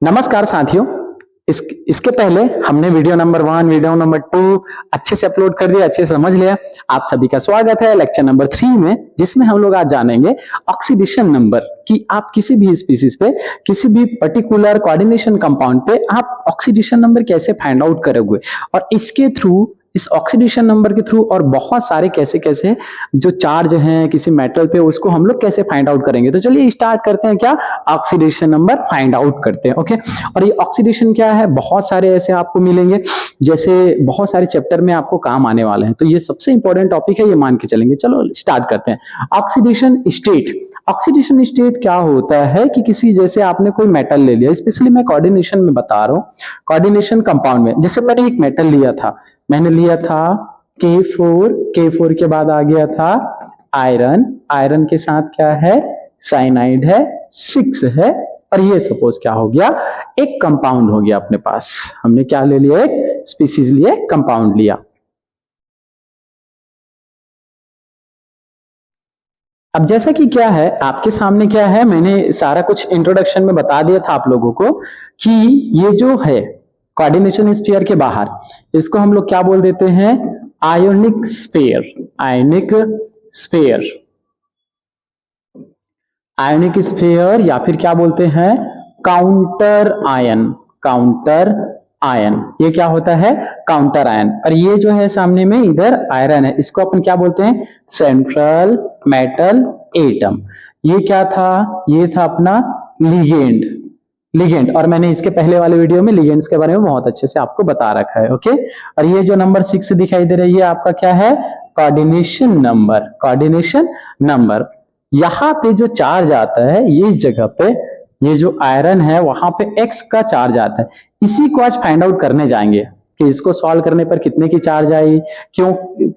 नमस्कार साथियों। इसके पहले हमने वीडियो नंबर 1, वीडियो नंबर 2 अच्छे से अपलोड कर दिया, अच्छे से समझ लिया। आप सभी का स्वागत है लेक्चर नंबर 3 में, जिसमें हम लोग आज जानेंगे ऑक्सीडेशन नंबर कि आप किसी भी स्पीसीज पे, किसी भी पर्टिकुलर कोऑर्डिनेशन कंपाउंड पे आप ऑक्सीडेशन नंबर कैसे फाइंड आउट करोगे और इसके थ्रू, इस ऑक्सीडेशन नंबर के थ्रू और बहुत सारे कैसे कैसे जो चार्ज हैं किसी मेटल पे, उसको हम लोग कैसे फाइंड आउट करेंगे। तो चलिए स्टार्ट करते हैं। क्या ऑक्सीडेशन नंबर फाइंड आउट करते हैं। ओके, और ये ऑक्सीडेशन क्या है, बहुत सारे ऐसे आपको मिलेंगे, जैसे बहुत सारे चैप्टर में आपको काम आने वाले हैं। तो ये सबसे इंपॉर्टेंट टॉपिक है, ये मान के चलेंगे। चलो स्टार्ट करते हैं। Oxidation state. ऑक्सीडेशन स्टेट क्या होता है कि किसी, जैसे आपने कोई मेटल ले लिया, स्पेशली मैं कोऑर्डिनेशन में बता रहा हूँ, कोऑर्डिनेशन कंपाउंड में। जैसे मैंने एक मेटल लिया था, मैंने लिया था K4, K4 के बाद आ गया था आयरन, आयरन के साथ क्या है, साइनाइड है, 6 है, और ये सपोज क्या हो गया, एक कंपाउंड हो गया अपने पास। हमने क्या ले लिया, एक स्पीसीज लिए, कंपाउंड लिया। अब जैसा कि क्या है आपके सामने, क्या है, मैंने सारा कुछ इंट्रोडक्शन में बता दिया था आप लोगों को कि ये जो है कोऑर्डिनेशन स्फीयर के बाहर, इसको हम लोग क्या बोल देते हैं, ionic sphere. Ionic sphere, ionic sphere, या फिर क्या बोलते हैं, काउंटर आयन। काउंटर आयन, ये क्या होता है, काउंटर आयन। और ये जो है सामने में इधर आयरन है, इसको अपन क्या बोलते हैं, सेंट्रल मेटल एटम। ये क्या था, ये था अपना लिगेंड। लिगेंड, और मैंने इसके पहले वाले वीडियो में लिगेंड्स के बारे में बहुत अच्छे से आपको बता रखा है। ओके, और ये जो नंबर 6 दिखाई दे रही है आपका क्या है, कोऑर्डिनेशन नंबर। कोऑर्डिनेशन नंबर, यहां पे जो चार्ज आता है, ये इस जगह पे, ये जो आयरन है वहां पे x का चार्ज आता है। इसी को आज फाइंड आउट करने जाएंगे कि इसको सॉल्व करने पर कितने की चार्ज आई, क्यों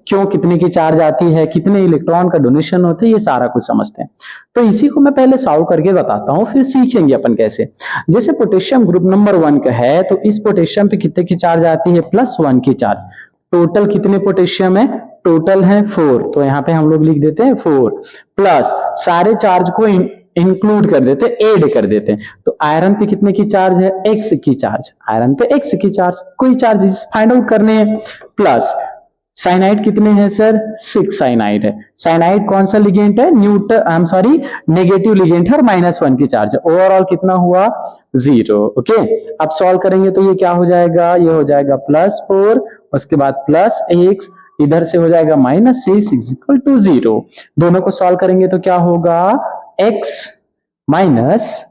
क्यों कितने की चार्ज आती है, कितने इलेक्ट्रॉन का डोनेशन होता है, ये सारा कुछ समझते हैं। तो इसी को मैं पहले सॉल्व करके बताता हूं, फिर सीखेंगे अपन कैसे। जैसे पोटेशियम ग्रुप नंबर 1 का है, तो इस पोटेशियम पे कितने की चार्ज आती है, +1 की चार्ज। टोटल कितने पोटेशियम है, टोटल है 4, तो यहाँ पे हम लोग लिख देते हैं 4, प्लस सारे चार्ज को इंक्लूड कर देते, ऐड कर देते हैं। तो आयरन पे कितने की चार्ज है, x की चार्ज, आयरन पे x की चार्ज, कोई चार्जेस फाइंड आउट करने हैं। प्लस साइनाइड कितने हैं सर, 6 साइनाइड है। साइनाइड कौन सा लिगेंड है, neutral, I am sorry, negative ligand है और -1 की चार्ज है। ओवरऑल कितना हुआ, 0। ओके, अब सॉल्व करेंगे तो ये क्या हो जाएगा, ये हो जाएगा +4, उसके बाद +x, इधर से हो जाएगा -6 इक्वल टू 0। दोनों को सॉल्व करेंगे तो क्या होगा, x माइनस,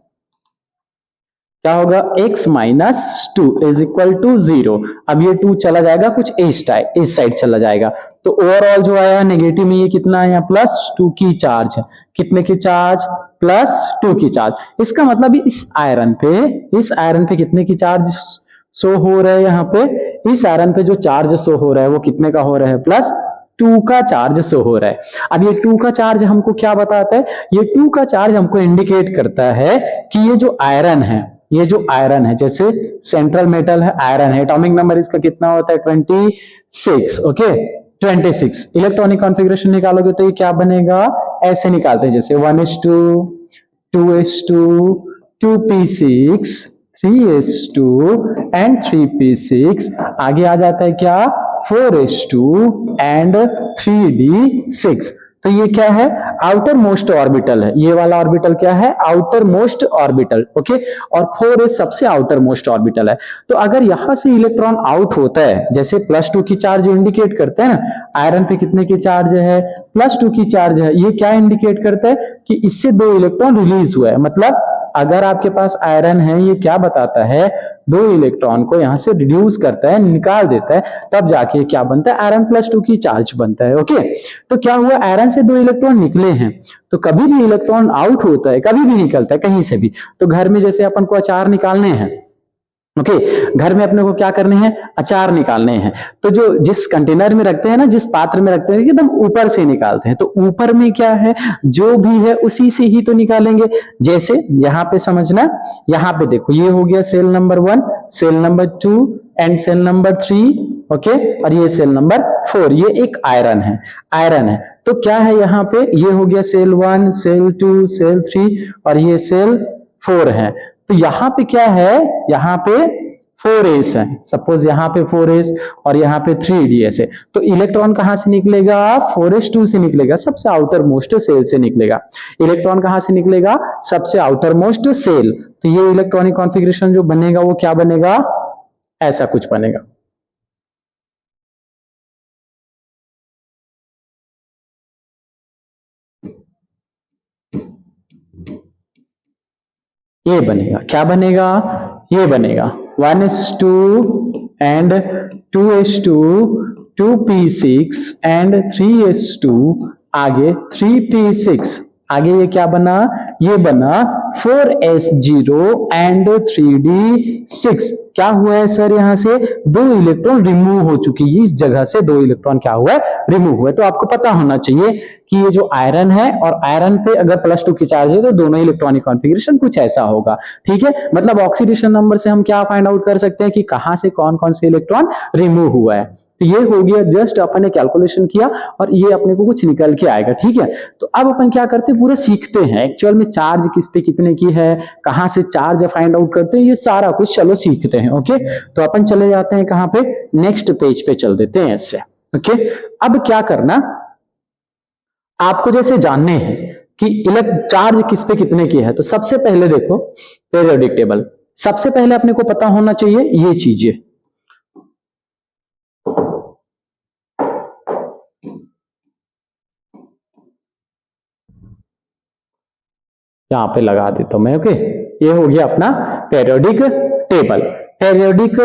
क्या होगा, x -2 इज इक्वल टू 0। अब ये 2 चला जाएगा कुछ इस साइड चला जाएगा, तो ओवरऑल जो आया नेगेटिव में, ये कितना है, +2 की चार्ज है। कितने की चार्ज, +2 की चार्ज। इसका मतलब इस आयरन पे कितने की चार्ज शो हो रहा है, यहाँ पे इस आयरन पे जो चार्ज शो हो रहा है वो कितने का हो रहा है, +2 का चार्ज शो हो रहा है। अब ये 2 का चार्ज हमको क्या बताता है, ये 2 का चार्ज हमको इंडिकेट करता है कि ये जो आयरन है, ये जो आयरन है, जैसे सेंट्रल मेटल है, आयरन है, एटॉमिक नंबर इसका कितना होता है, 26। ओके, 26। इलेक्ट्रॉनिक कॉन्फ़िगरेशन निकालोगे तो ये क्या बनेगा, ऐसे निकालते हैं, जैसे 1s2, 2s2, 2p6, 3s2 and 3p6। आगे आ जाता है क्या, 4s2 एंड 3d6। तो ये क्या है, आउटर मोस्ट ऑर्बिटल है, ये वाला ऑर्बिटल क्या है, आउटर मोस्ट ऑर्बिटल। ओके, और 4s सबसे आउटर मोस्ट ऑर्बिटल है। तो अगर यहां से इलेक्ट्रॉन आउट होता है, जैसे +2 की चार्ज इंडिकेट करते हैं ना, आयरन पे कितने की चार्ज है, +2 की चार्ज है, ये क्या इंडिकेट करता है कि इससे 2 इलेक्ट्रॉन रिलीज हुआ है। मतलब अगर आपके पास आयरन है, ये क्या बताता है, 2 इलेक्ट्रॉन को यहां से रिड्यूस करता है, निकाल देता है, तब जाके क्या बनता है, आयरन +2 की चार्ज बनता है। ओके, तो क्या हुआ, आयरन से 2 इलेक्ट्रॉन निकले हैं। तो कभी भी इलेक्ट्रॉन आउट होता है, कभी भी निकलता है कहीं से भी। तो घर में जैसे अपन को अचार निकालने हैं, ओके, घर में अपने को क्या करने हैं, अचार निकालने हैं, तो जो जिस कंटेनर में रखते हैं ना, जिस पात्र में रखते हैं, एकदम ऊपर से निकालते हैं। तो ऊपर में क्या है, जो भी है उसी से ही तो निकालेंगे। जैसे यहाँ पे समझना, यहाँ पे देखो, ये हो गया cell number 1, cell number 2 and cell number 3। Okay, और ये सेल नंबर 4, ये एक आयरन है, आयरन है। तो क्या है यहाँ पे, ये हो गया सेल 1, सेल 2, सेल 3 और ये सेल 4 है। तो यहाँ पे क्या है, यहाँ पे 4s है, सपोज यहाँ पे 4s और यहाँ पे 3ds है, तो इलेक्ट्रॉन कहां से निकलेगा, 4s2 से निकलेगा, सबसे आउटर मोस्ट सेल से निकलेगा। इलेक्ट्रॉन कहां से निकलेगा, सबसे आउटर मोस्ट सेल। तो ये इलेक्ट्रॉनिक कॉन्फ़िगरेशन जो बनेगा वो क्या बनेगा, ऐसा कुछ बनेगा। ये बनेगा, क्या बनेगा, ये बनेगा 1s2 and 2s2 2p6 and 3s2 आगे 3p6 आगे ये क्या बना, ये बना 4s0 एंड 3d6। क्या हुआ है सर, यहां से 2 इलेक्ट्रॉन रिमूव हो चुकी है, इस जगह से 2 इलेक्ट्रॉन क्या हुआ है, रिमूव हुआ है। तो आपको पता होना चाहिए कि ये जो आयरन है और आयरन पे अगर +2 की चार्ज है तो दोनों इलेक्ट्रॉनिक कॉन्फ़िगरेशन कुछ ऐसा होगा, ठीक है। मतलब ऑक्सीडेशन नंबर से हम क्या फाइंड आउट कर सकते हैं कि कहां से कौन कौन से इलेक्ट्रॉन रिमूव हुआ है। तो ये हो गया, जस्ट अपन ने कैलकुलेशन किया और ये अपने को कुछ निकल के आएगा, ठीक है। तो अब अपन क्या करते हैं, पूरे सीखते हैं एक्चुअल में चार्ज किस पे कितने की है, कहां से चार्ज फाइंड आउट करते हैं, ये सारा कुछ चलो सीखते हैं। ओके, तो अपन चले जाते हैं कहां पे, नेक्स्ट पेज पे चल देते हैं ऐसे। ओके, अब क्या करना, आपको जैसे जानने हैं कि इलेक्ट्रिक चार्ज किस पे कितने की है, तो सबसे पहले देखो पीरियोडिक टेबल, सबसे पहले अपने को पता होना चाहिए ये चीजें। यहां पे लगा देता हूं मैं। ओके, ये हो गया अपना पीरियोडिक टेबल, पीरियोडिक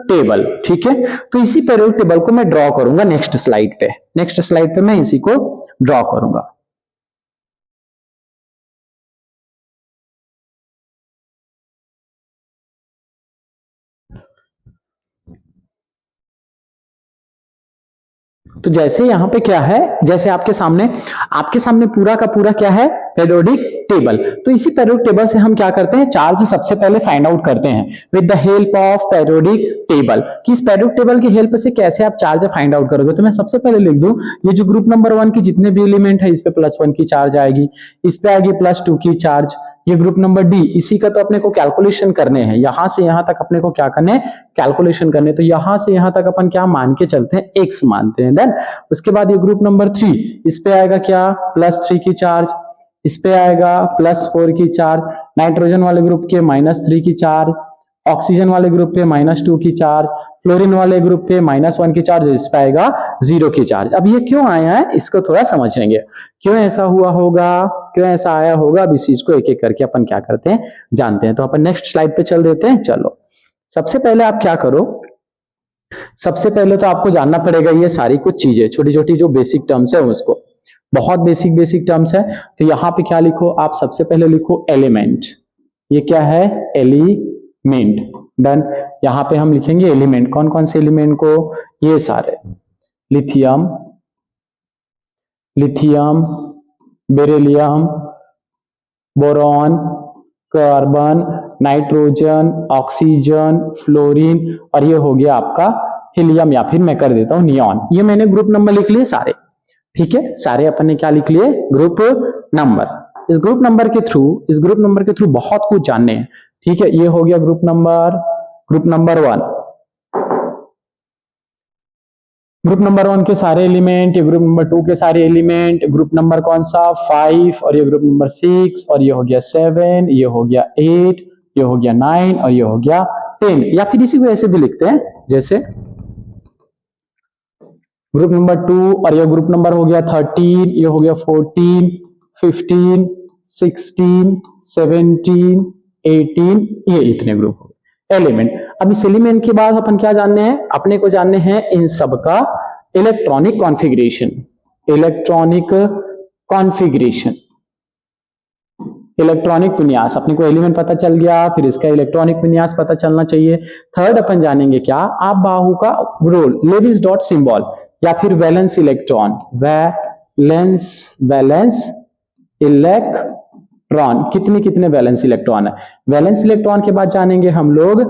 टेबल, ठीक है। तो इसी पीरियोडिक टेबल को मैं ड्रॉ करूंगा नेक्स्ट स्लाइड पे, नेक्स्ट स्लाइड पे मैं इसी को ड्रॉ करूंगा। तो जैसे यहां पे क्या है, जैसे आपके सामने पूरा का पूरा क्या है, पीरियोडिक टेबल। तो इसी पीरियोडिक टेबल से हम क्या करते हैं, चार्ज सबसे पहले फाइंड आउट करते हैं with the help of periodic table. कि इस पीरियोडिक टेबल की हेल्प से कैसे आप चार्ज फाइंड आउट करोगे। तो मैं सबसे पहले लिख दूं, ये जो ग्रुप नंबर 1 की जितने भी एलिमेंट है इस पे +1 की चार्ज आएगी, इस पे आएगी +2 की चार्ज। ये ग्रुप नंबर डी, इसी का तो अपने को कैलकुलेशन करने हैं, यहां से यहां तक अपने को क्या करने, कैलकुलेशन करने। तो यहां से यहां तक अपन क्या मान के चलते हैं, x मानते हैं। देन उसके बाद ये ग्रुप नंबर 3, इस पे आएगा क्या, +3 की चार्ज, इस पे आएगा +4 की चार्ज, नाइट्रोजन वाले ग्रुप के -3 की चार्ज, ऑक्सीजन वाले ग्रुप पे -2 की चार्ज, फ्लोरीन वाले ग्रुप पे -1 की चार्ज, इस पे आएगा 0 की चार्ज। अब ये क्यों आया है इसको थोड़ा समझेंगे, क्यों ऐसा हुआ होगा, क्यों ऐसा आया होगा। अब इस चीज को एक एक करके अपन क्या करते हैं जानते हैं। तो अपन नेक्स्ट स्लाइड पे चल देते हैं। चलो, सबसे पहले आप क्या करो, सबसे पहले तो आपको जानना पड़ेगा ये सारी कुछ चीजें, छोटी छोटी जो बेसिक टर्म्स है उसको, बहुत बेसिक टर्म्स है। तो यहां पे क्या लिखो आप, सबसे पहले लिखो एलिमेंट, ये क्या है, एलिमेंट। डन, यहां पे हम लिखेंगे एलिमेंट, कौन कौन से एलिमेंट को, ये सारे, lithium, lithium, beryllium, boron, carbon, nitrogen, oxygen, fluorine, और ये हो गया आपका हीलियम, या फिर मैं कर देता हूं नियॉन। ये मैंने ग्रुप नंबर लिख लिए सारे, ठीक है, सारे अपन ने क्या लिख लिए, ग्रुप नंबर। इस ग्रुप नंबर के थ्रू बहुत कुछ जानने हैं, ठीक है। ये हो गया ग्रुप नंबर 1, ग्रुप नंबर 1 के सारे एलिमेंट, ये ग्रुप नंबर 2 के सारे एलिमेंट, ग्रुप नंबर कौन सा 5, और ये ग्रुप नंबर 6, और ये हो गया 7, ये हो गया 8, ये हो गया 9, और ये हो गया 10। या फिर इसी को ऐसे भी लिखते हैं, जैसे ग्रुप नंबर 2, और ये ग्रुप नंबर हो गया 13, ये हो गया 14, 15, 16, 17, 18, ये इतने ग्रुप हो गए एलिमेंट। अब इस एलिमेंट के बाद अपन क्या जानने हैं, अपने को जानने हैं इन सब का electronic configuration, electronic configuration, electronic विन्यास। अपने को एलिमेंट पता चल गया, फिर इसका इलेक्ट्रॉनिक विन्यास पता चलना चाहिए। थर्ड अपन जानेंगे क्या, आप बाहु का रोल, लेविस डॉट सिंबल, या फिर वैलेंस इलेक्ट्रॉन, वैलेंस इलेक्ट्रॉन, कितने कितने वैलेंस इलेक्ट्रॉन है। वैलेंस इलेक्ट्रॉन के बाद जानेंगे हम लोग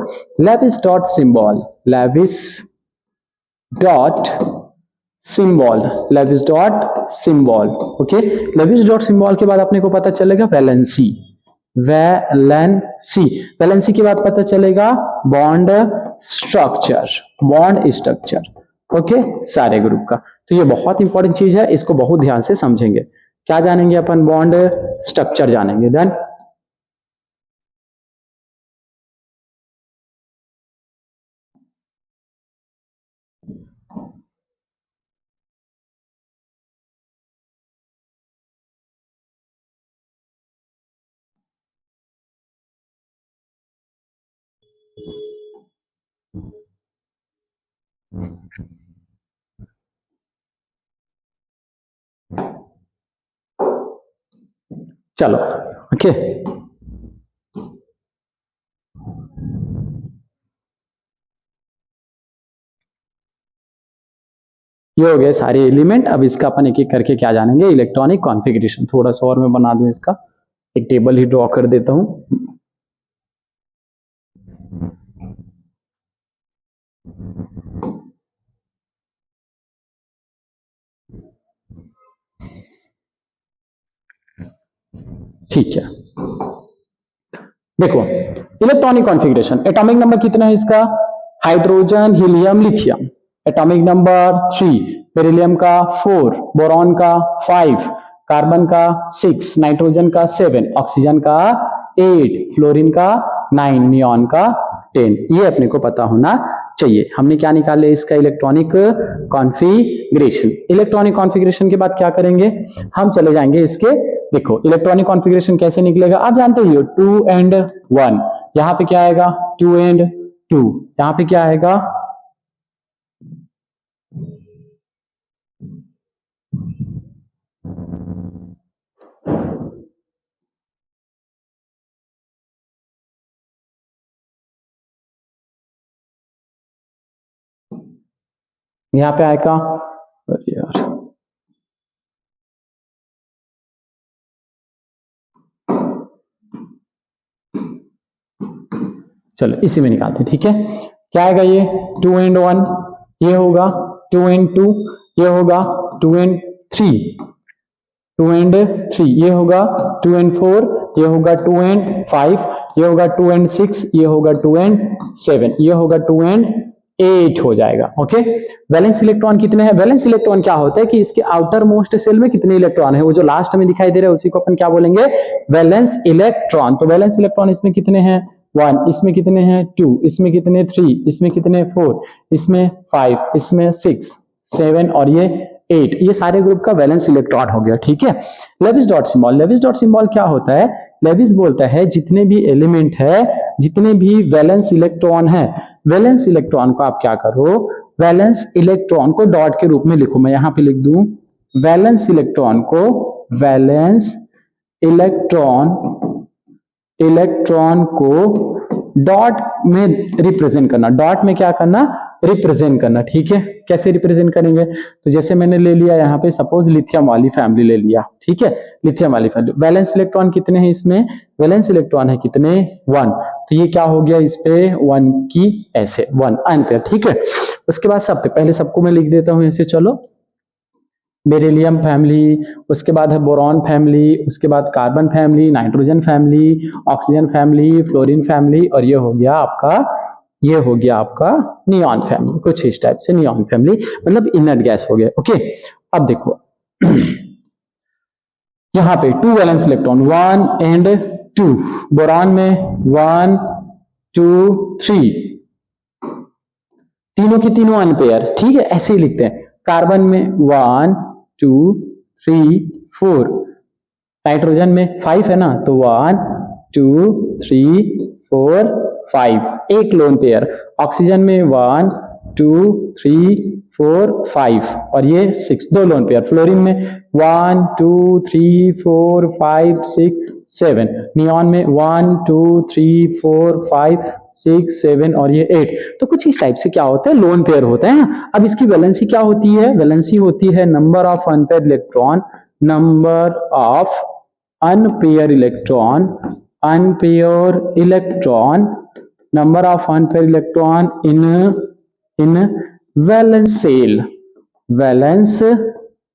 Lewis dot symbol, Lewis dot symbol, Lewis dot symbol. Okay, Lewis dot symbol के बाद अपने को पता चलेगा वैलेंसी, वैलेंसी। वैलेंसी के बाद पता चलेगा bond structure, bond structure. Okay, सारे ग्रुप का। तो ये बहुत इंपॉर्टेंट चीज है, इसको बहुत ध्यान से समझेंगे। क्या जानेंगे अपन? बॉन्ड स्ट्रक्चर जानेंगे। डन। चलो, ओके। ये हो गए सारे एलिमेंट। अब इसका अपन एक एक करके क्या जानेंगे? Electronic configuration. थोड़ा सा और मैं बना दूं इसका, एक टेबल ही ड्रॉ कर देता हूं। ठीक है, देखो इलेक्ट्रॉनिक कॉन्फ़िगरेशन। एटॉमिक नंबर कितना है इसका? Hydrogen, helium, lithium. Atomic number 3, beryllium का 4, बोरॉन का 5, कार्बन का 6, नाइट्रोजन का 7, ऑक्सीजन का 8, फ्लोरीन का 9, नियॉन का 10। ये अपने को पता होना चाहिए। हमने क्या निकाले? इसका इलेक्ट्रॉनिक कॉन्फ़िगरेशन। इलेक्ट्रॉनिक कॉन्फ़िगरेशन के बाद क्या करेंगे? हम चले जाएंगे इसके, देखो इलेक्ट्रॉनिक कॉन्फ़िगरेशन कैसे निकलेगा आप जानते ही हो, 2 and 1। यहां पे क्या आएगा? 2 and 2। यहां पे क्या आएगा? यहां पे आएगा, अरे यार, चलो इसी में निकालते हैं। ठीक है, क्या आएगा? ये 2 and 1, ये होगा 2 and 2, ये होगा 2 and 3, 2 and 3, ये होगा 2 and 4, ये होगा 2 and 5, ये होगा 2 and 6, ये होगा 2 and 7, ये होगा 2 and 8 हो जाएगा। ओके, वैलेंस इलेक्ट्रॉन कितने हैं? वैलेंस इलेक्ट्रॉन क्या होता है कि इसके आउटर मोस्ट सेल में कितने इलेक्ट्रॉन है, वो जो लास्ट में दिखाई दे रहा है उसी को अपन क्या बोलेंगे? Valence electron. तो वैलेंस इलेक्ट्रॉन इसमें कितने हैं? 1, इसमें कितने हैं? 2, इसमें कितने? 3, इसमें कितने? 4, इसमें 5, इसमें 6, 7 और ये 8। ये सारे ग्रुप का वैलेंस इलेक्ट्रॉन हो गया। ठीक है, Lewis dot symbol. Lewis dot symbol क्या होता है? लेविस बोलता है जितने भी एलिमेंट है, जितने भी वैलेंस इलेक्ट्रॉन है, वैलेंस इलेक्ट्रॉन को आप क्या करो? वैलेंस इलेक्ट्रॉन को डॉट के रूप में लिखो। मैं यहां पे लिख दूं वैलेंस इलेक्ट्रॉन को, वैलेंस इलेक्ट्रॉन को डॉट में रिप्रेजेंट करना। डॉट में क्या करना? रिप्रेजेंट करना। ठीक है, कैसे रिप्रेजेंट करेंगे? तो जैसे मैंने ले लिया यहाँ पे, सपोज लिथियम वाली फैमिली ले लिया। ठीक है, लिथियम वाली फैमिली, वैलेंस इलेक्ट्रॉन कितने हैं इसमें? वैलेंस इलेक्ट्रॉन है कितने? 1। तो ये क्या हो गया इस पे? 1 की ऐसे 1 अनपेयर। ठीक है, उसके बाद सब पे पहले सबको मैं लिख देता हूं ऐसे। चलो, बेरिलियम फैमिली, उसके बाद है बोरॉन फैमिली, उसके बाद carbon family, nitrogen family, oxygen family, fluorine family, और ये हो गया आपका नियॉन फैमिली। कुछ इस टाइप से नियॉन फैमिली, मतलब इनर्ट गैस हो गया। ओके, अब देखो यहां पे 2 वैलेंस इलेक्ट्रॉन, 1 and 2। बोरॉन में 1 2 3, तीनों की तीनों अनपेयर। ठीक है, ऐसे ही लिखते हैं। कार्बन में 1 2 3 4, नाइट्रोजन में 5 है ना, तो 1 2 3 4 5, एक लोन पेयर। ऑक्सीजन में 1 2 3 4 5 और ये 6, दो लोन पेयर। फ्लोरीन में 1 2 3 4 5 6 7, नियॉन में 1 2 3 4 5 6 7 और ये 8। तो कुछ इस टाइप से क्या होता है? लोन पेयर होते हैं। अब इसकी वैलेंसी क्या होती है? वैलेंसी होती है number of unpaired electron, number of unpaired electron, number of unpaired electron in valence cell, valence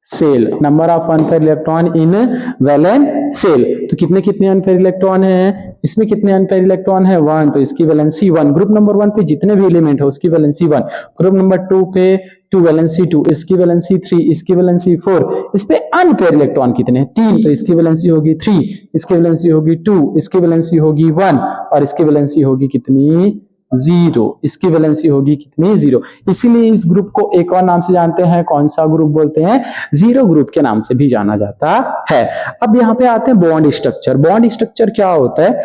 cell, number of unpaired electron in valence cell. तो कितने कितने अनपेयर इलेक्ट्रॉन है, इसमें कितने अनपेयर इलेक्ट्रॉन है 1, तो इसकी वैलेंसी 1। ग्रुप नंबर 1 पे जितने भी एलिमेंट है उसकी वैलेंसी 1। ग्रुप नंबर 2 पे 2 वैलेंसी 2, इसकी वैलेंसी 3, इसकी वैलेंसी 4। इस पे अनपेयर इलेक्ट्रॉन कितने हैं 3, तो इसकी वैलेंसी होगी 3, इसकी वैलेंसी होगी 2, इसकी वैलेंसी होगी 1 और इसकी वैलेंसी होगी कितनी 0। इसकी वैलेंसी होगी कितनी 0। इसीलिए इस ग्रुप को एक और नाम से जानते हैं, कौन सा ग्रुप बोलते हैं, जीरो ग्रुप के नाम से भी जाना जाता है। अब यहाँ पे आते हैं बॉन्ड स्ट्रक्चर। बॉन्ड स्ट्रक्चर क्या होता है,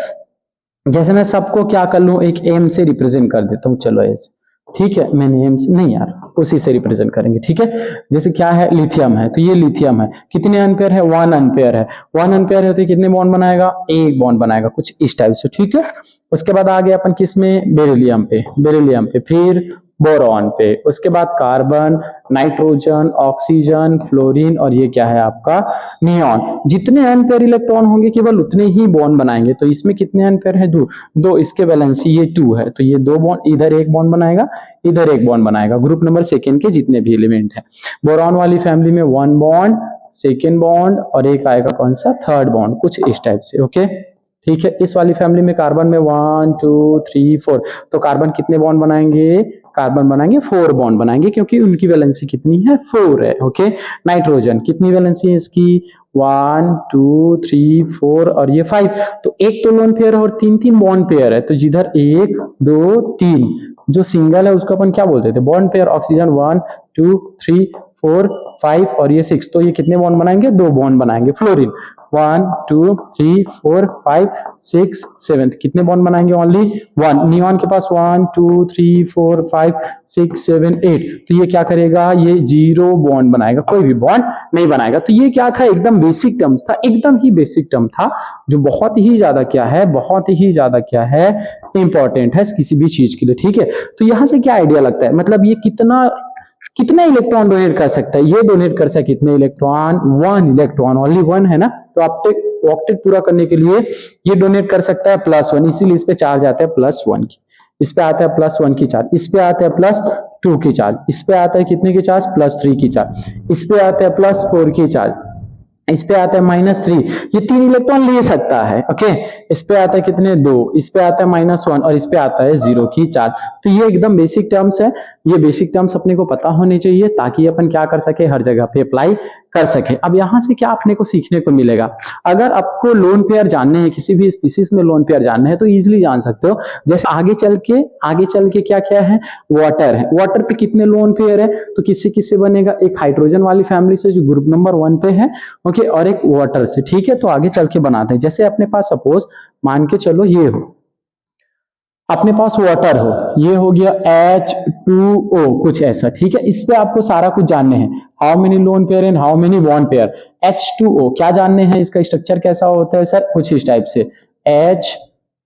जैसे मैं सबको क्या कर लूं, एक एम से रिप्रेजेंट कर देता हूं, चलो ऐसे, ठीक है, मैंने एम से नहीं यार, उसी से रिप्रेजेंट करेंगे, ठीक है। जैसे क्या है, लिथियम है, तो ये लिथियम है, कितने अनपेयर है 1 अनपेयर है। 1 अनपेयर है तो कितने बॉन्ड बनाएगा, एक बॉन्ड बनाएगा, कुछ इस टाइप से, ठीक है। उसके बाद आ गए अपन किस में, बेरिलियम पे, बेरिलियम पे, फिर बोरॉन पे, उसके बाद कार्बन, नाइट्रोजन, ऑक्सीजन, फ्लोरीन और ये क्या है आपका नियॉन। जितने अनपेयर इलेक्ट्रॉन होंगे केवल उतने ही बॉन्ड बनाएंगे। तो इसमें कितने अनपेयर है, दो, इसके वैलेंसी ये 2 है, तो ये 2 बॉन्ड, इधर एक बॉन्ड बनाएगा, इधर एक बॉन्ड बनाएगा। ग्रुप नंबर सेकेंड के जितने भी एलिमेंट है, बोरॉन वाली फैमिली में 1 बॉन्ड, सेकेंड बॉन्ड और एक आएगा कौन सा, थर्ड बॉन्ड, कुछ इस टाइप से, ओके, ठीक है। इस वाली फैमिली में कार्बन में 1 2 3 4, तो कार्बन कितने बॉन्ड बनाएंगे, कार्बन बनाएंगे 4 बॉन्ड बनाएंगे, क्योंकि उनकी वैलेंसी कितनी है 4 है, ओके। नाइट्रोजन कितनी वैलेंसी है इसकी 1 2 3 4 और ये 5, तो एक तो लोन पेयर और 3 बॉन्ड पेयर है, तो जिधर 1 2 3 जो सिंगल है उसको अपन क्या बोलते थे, बॉन्ड पेयर। ऑक्सीजन 1 2 3 4 5 और ये 6, तो ये कितने बॉन्ड बनाएंगे, 2 बॉन्ड बनाएंगे। फ्लोरीन 1 2 3 4 5 6 7, कितने बॉन्ड बनाएंगे, ओनली 1। नियॉन के पास 1 2 3 4 5 6 7 8, तो ये क्या करेगा, ये 0 बॉन्ड बनाएगा, कोई भी बॉन्ड नहीं बनाएगा। तो ये क्या था, एकदम बेसिक टर्म्स था, एकदम ही बेसिक टर्म था, जो बहुत ही ज्यादा क्या है, बहुत ही ज्यादा क्या है, इंपॉर्टेंट है किसी भी चीज के लिए, ठीक है। तो यहां से क्या आइडिया लगता है, मतलब ये कितना कितने इलेक्ट्रॉन डोनेट कर सकता है, ये डोनेट कर सकता है कितने इलेक्ट्रॉन, 1 इलेक्ट्रॉन, ओनली 1 है ना, तो ऑक्टेट पूरा करने के लिए ये डोनेट कर सकता है +1, इसीलिए इस पे चार्ज आता है +1 की, इस पे आता है +1 की चार्ज, इस पे आता है +2 की चार्ज, इस पे आता है कितने की चार्ज, +3 की चार्ज, इस पे आता है +4 की चार्ज, इस पे आता है -3, ये 3 इलेक्ट्रॉन ले सकता है, ओके। इस पे आता है कितने 2, इस पे आता है -1 और इस पे आता है 0 की चार्ज। तो ये एकदम बेसिक टर्म्स है, ये बेसिक टर्म्स अपने को पता होने चाहिए ताकि अपन क्या कर सके, हर जगह पे अप्लाई कर सके। अब यहां से क्या अपने को सीखने को मिलेगा, अगर आपको लोन पेयर जानने हैं, किसी भी स्पीसीज में लोन पेयर जानने हैं तो इजीली जान सकते हो। जैसे आगे चल के क्या क्या है, वाटर है, वाटर पे कितने लोन पेयर है, तो किससे किससे बनेगा, एक हाइड्रोजन वाली फैमिली से जो ग्रुप नंबर 1 पे है, ओके, और एक वाटर से, ठीक है। तो आगे चल के बनाते हैं, जैसे अपने पास सपोज मान के चलो ये हो, अपने पास वाटर हो, ये हो गया H2O कुछ ऐसा, ठीक है। इस पे आपको सारा कुछ जानने हैं, how many lone pair and how many bond pair. H2O क्या जानने हैं, इसका स्ट्रक्चर कैसा होता है सर, कुछ इस टाइप से, H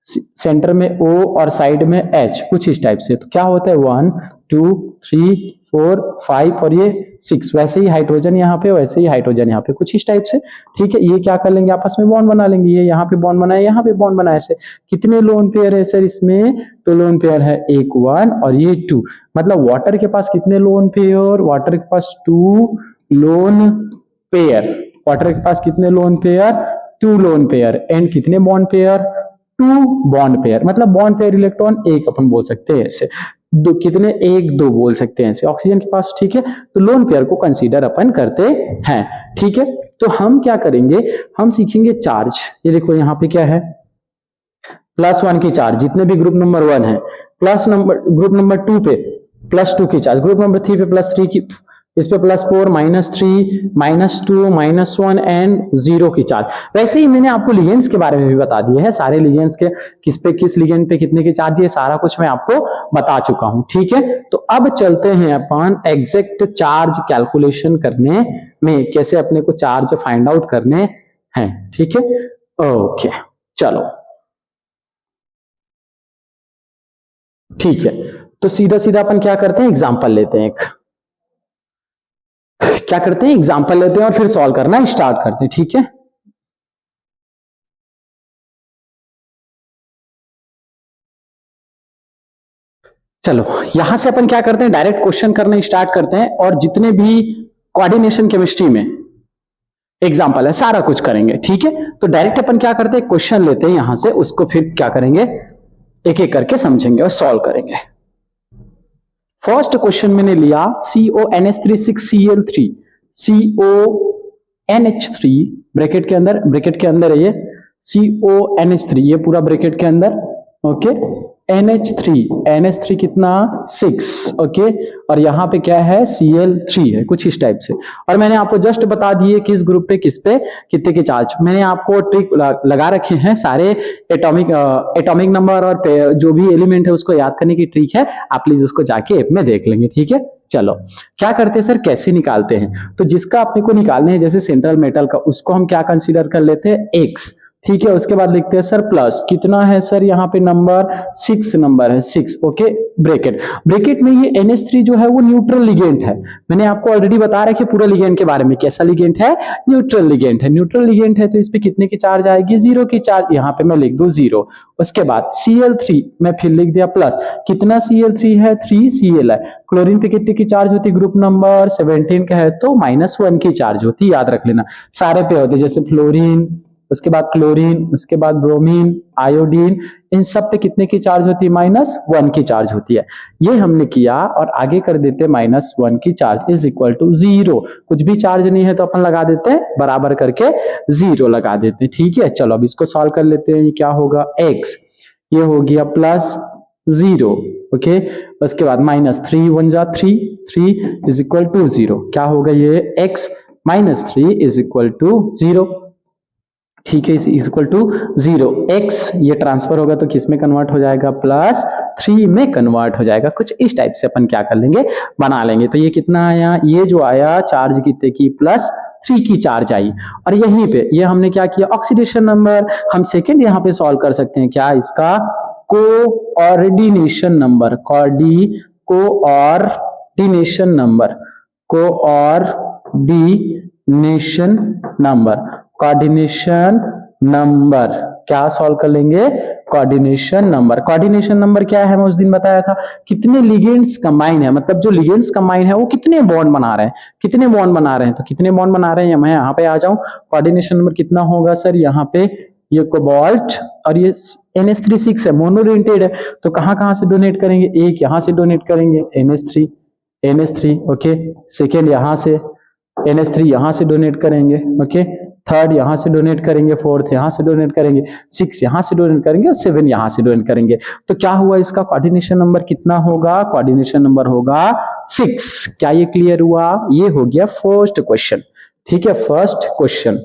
सेंटर में O और साइड में H, कुछ इस टाइप से। तो क्या होता है 1 2 3 4 5 और ये 6, वैसे ही हाइड्रोजन यहाँ पे, वैसे ही हाइड्रोजन यहाँ पे, कुछ इस टाइप से, ठीक है। ये क्या कर लेंगे, आपस में बॉन्ड बना लेंगे, ये यहाँ पे बॉन्ड बनाए, यहाँ पे बॉन्ड बनाए से। कितने लोन पेयर है सर इसमें, तो लोन पेयर है एक 1 और ये 2, मतलब वाटर के पास कितने लोन पेयर, वाटर के पास 2 लोन पेयर, वाटर के पास कितने lone pair, 2 lone pair, and कितने बॉन्ड पेयर, 2 बॉन्ड पेयर, मतलब बॉन्ड पेयर इलेक्ट्रॉन एक अपन बोल सकते हैं ऐसे, दो कितने, 1 2 बोल सकते हैं ऐसे ऑक्सीजन के पास, ठीक है। तो लोन पेयर को कंसीडर अपन करते हैं, ठीक है। तो हम क्या करेंगे, हम सीखेंगे चार्ज। ये देखो यहाँ पे क्या है, +1 की चार्ज, जितने भी ग्रुप नंबर 1 है, ग्रुप नंबर 2 पे +2 की चार्ज, ग्रुप नंबर 3 पे +3 की, इस पे +4 -3 -2 -1 एंड 0 की चार्ज। वैसे ही मैंने आपको लिगेंड्स के बारे में भी बता दिए हैं, सारे लिगेंड्स के किस पे किस लिगेंड पे कितने की चार्ज है, सारा कुछ मैं आपको बता चुका हूं, ठीक है। तो अब चलते हैं अपन एग्जैक्ट चार्ज कैलकुलेशन करने में, कैसे अपने को चार्ज फाइंड आउट करने हैं, ठीक है। ओके चलो ठीक है, तो सीधा सीधा अपन क्या करते हैं, एग्जांपल लेते हैं, एक क्या करते हैं, एग्जांपल लेते हैं और फिर सॉल्व करना स्टार्ट करते हैं, ठीक है। चलो यहां से अपन क्या करते हैं, डायरेक्ट क्वेश्चन करना स्टार्ट करते हैं, और जितने भी कोऑर्डिनेशन केमिस्ट्री में एग्जाम्पल है, सारा कुछ करेंगे, ठीक है। तो डायरेक्ट अपन क्या करते हैं, क्वेश्चन लेते हैं यहां से, उसको फिर क्या करेंगे, एक एक करके समझेंगे और सॉल्व करेंगे। फर्स्ट क्वेश्चन मैंने लिया CONH3 CONH3 ब्रैकेट के अंदर है ये CONH3, ये पूरा ब्रैकेट के अंदर, ओके। NH3 कितना 6, ओके। और यहाँ पे क्या है Cl3 है, कुछ इस टाइप से। और मैंने आपको जस्ट बता दिए किस ग्रुप पे किस पे कितने के चार्ज। मैंने आपको ट्रिक लगा रखे हैं, सारे एटॉमिक नंबर और जो भी एलिमेंट है उसको याद करने की ट्रिक है, आप प्लीज उसको जाके ऐप में देख लेंगे, ठीक है। चलो क्या करते हैं सर, कैसे निकालते हैं। तो जिसका अपने को निकालने हैं, जैसे सेंट्रल मेटल का, उसको हम क्या कंसीडर कर लेते हैं X, ठीक है। उसके बाद लिखते हैं सर प्लस, कितना है सर यहाँ पे नंबर 6 नंबर है 6, ओके। ब्रैकेट में ये NH3 जो है वो न्यूट्रल लिगेंड है। मैंने आपको ऑलरेडी बता रखा है पूरा लिगेंड के बारे में, कैसा लिगेंड है, न्यूट्रल लिगेंड है। न्यूट्रल लिगेंड है तो इस पे कितने की चार्ज आएगी, 0 की चार्ज, यहाँ पे मैं लिख दूं 0। उसके बाद Cl3 मैं फिर लिख दिया प्लस, कितना Cl3 है 3 Cl है। क्लोरीन पे कितने की चार्ज होती है, ग्रुप नंबर 17 का है तो -1 की चार्ज होती है, याद रख लेना। सारे पे होते जैसे फ्लोरीन, उसके बाद क्लोरीन, उसके बाद ब्रोमीन, आयोडीन, इन सब पे कितने की चार्ज होती है, -1 की चार्ज होती है। ये हमने किया और आगे कर देते -1 की चार्ज इज इक्वल टू 0। कुछ भी चार्ज नहीं है तो अपन लगा देते हैं बराबर करके 0 लगा देते हैं, ठीक है। चलो अब इसको सॉल्व कर लेते हैं। ये क्या होगा x, ये हो गया +0, ओके। उसके बाद -3 1 जा 3 इज इक्वल टू 0, क्या होगा ये x -3 इज इक्वल टू 0, ठीक है। इज इक्वल टू 0, x ये ट्रांसफर होगा तो किस में कन्वर्ट हो जाएगा, +3 में कन्वर्ट हो जाएगा। कुछ इस टाइप से अपन क्या कर लेंगे, बना लेंगे। तो ये कितना आया, ये जो आया चार्ज कितने की, +3 की चार्ज आई। और यहीं पे ये हमने क्या किया, ऑक्सीडेशन नंबर हम सेकेंड यहाँ पे सॉल्व कर सकते हैं, क्या इसका कोऑर्डिनेशन नंबर, कोऑर्डिनेशन नंबर क्या सॉल्व कर लेंगे, कोऑर्डिनेशन नंबर क्या है, मैं उस दिन बताया था, कितने लिगेंड्स कंबाइन है, मतलब जो लिगेंड्स कंबाइन है वो कितने बॉन्ड बना रहे हैं, तो कितने बॉन्ड बना रहे हैं। मैं यहाँ पे आ जाऊं, कोऑर्डिनेशन नंबर कितना होगा सर, यहाँ पे ये कोबाल्ट और ये NH3 है, मोनोरेंटेड है, तो कहां से डोनेट करेंगे, एक यहां से डोनेट करेंगे NH3, ओके। सेकेंड यहां से NH3 यहां से डोनेट करेंगे, ओके। थर्ड यहां से डोनेट करेंगे, फोर्थ यहां से डोनेट करेंगे, 6 यहां से डोनेट करेंगे और 7 यहां से डोनेट करेंगे। तो क्या हुआ, इसका कोऑर्डिनेशन नंबर कितना होगा, कोऑर्डिनेशन नंबर होगा 6। क्या ये क्लियर हुआ, ये हो गया फर्स्ट क्वेश्चन, ठीक है। फर्स्ट क्वेश्चन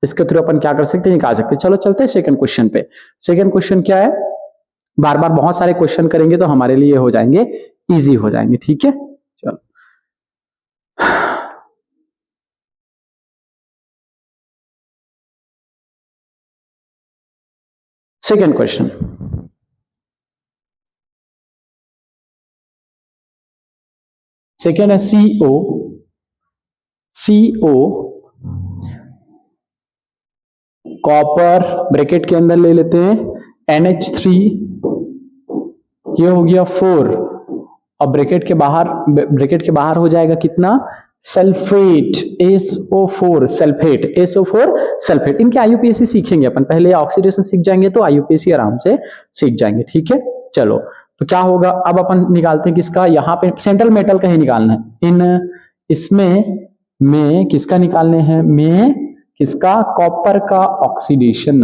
इसके थ्रू अपन क्या कर सकते हैं, निकाल सकते हैं। चलो चलते हैं सेकंड क्वेश्चन पे। सेकंड क्वेश्चन क्या है, बार बार बहुत सारे क्वेश्चन करेंगे तो हमारे लिए हो जाएंगे, इजी हो जाएंगे, ठीक है। चलो सेकंड क्वेश्चन, सेकंड है CO कॉपर, ब्रैकेट के अंदर ले लेते हैं NH3, ये हो गया 4, और ब्रैकेट के बाहर हो जाएगा कितना, सल्फेट SO4 सल्फेट। इनके IUPAC सीखेंगे अपन, पहले ऑक्सीडेशन सीख जाएंगे तो IUPAC आराम से सीख जाएंगे, ठीक है। चलो तो क्या होगा, अब अपन निकालते हैं किसका, यहाँ पे सेंट्रल मेटल का ही निकालना है। इसमें में किसका निकालने हैं, में किसका, कॉपर का ऑक्सीडेशन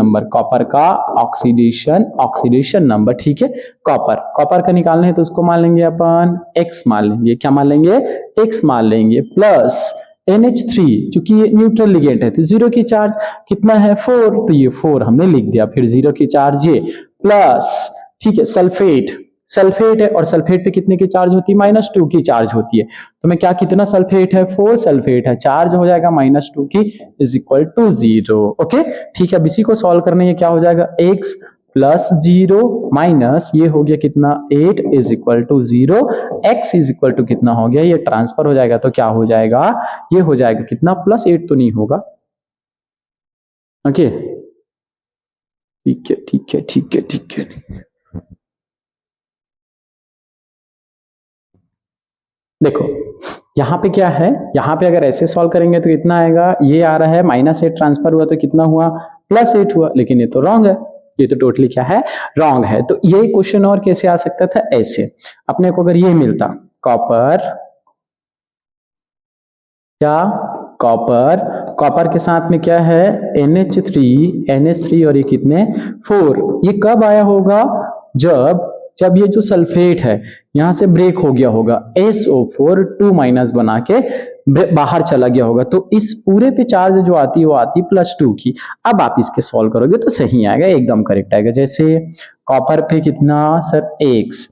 नंबर, ठीक है। कॉपर का निकालना है तो उसको मान लेंगे अपन x मान लेंगे, क्या मान लेंगे, x मान लेंगे, प्लस NH3 चूंकि ये न्यूट्रल लिगेंड है तो 0 की चार्ज कितना है 4, तो ये 4 हमने लिख दिया, फिर 0 की चार्ज ये, प्लस ठीक है सल्फेट है, और सल्फेट पे कितने की चार्ज होती है, -2 की चार्ज होती है। तो मैं क्या, कितना सल्फेट है, 4 सल्फेट है, चार्ज हो जाएगा -2 की इज इक्वल टू 0, ओके। ठीक है, अब इसी को सॉल्व करने ये क्या हो जाएगा, x +0 माइनस ये हो गया कितना 8 is equal to 0, x is equal to कितना हो गया, ये ट्रांसफर हो जाएगा तो क्या हो जाएगा, ये हो जाएगा कितना, +8 तो नहीं होगा, ओके। ठीक है। देखो यहाँ पे क्या है, यहाँ पे अगर ऐसे सॉल्व करेंगे तो कितना आएगा, ये आ रहा है -8 ट्रांसफर हुआ तो कितना हुआ, +8 हुआ, लेकिन ये तो रॉन्ग है, ये तो टोटली क्या है, रॉन्ग है। तो ये क्वेश्चन और कैसे आ सकता था, ऐसे अपने को अगर ये मिलता कॉपर, क्या कॉपर, कॉपर के साथ में क्या है NH3 और ये कितने 4, ये कब आया होगा, जब ये जो सल्फेट है यहां से ब्रेक हो गया होगा, SO4 2- बना के बाहर चला गया होगा, तो इस पूरे पे चार्ज जो आती है वो आती +2 की। अब आप इसके सॉल्व करोगे तो सही आएगा, एकदम करेक्ट आएगा। जैसे कॉपर पे कितना सर X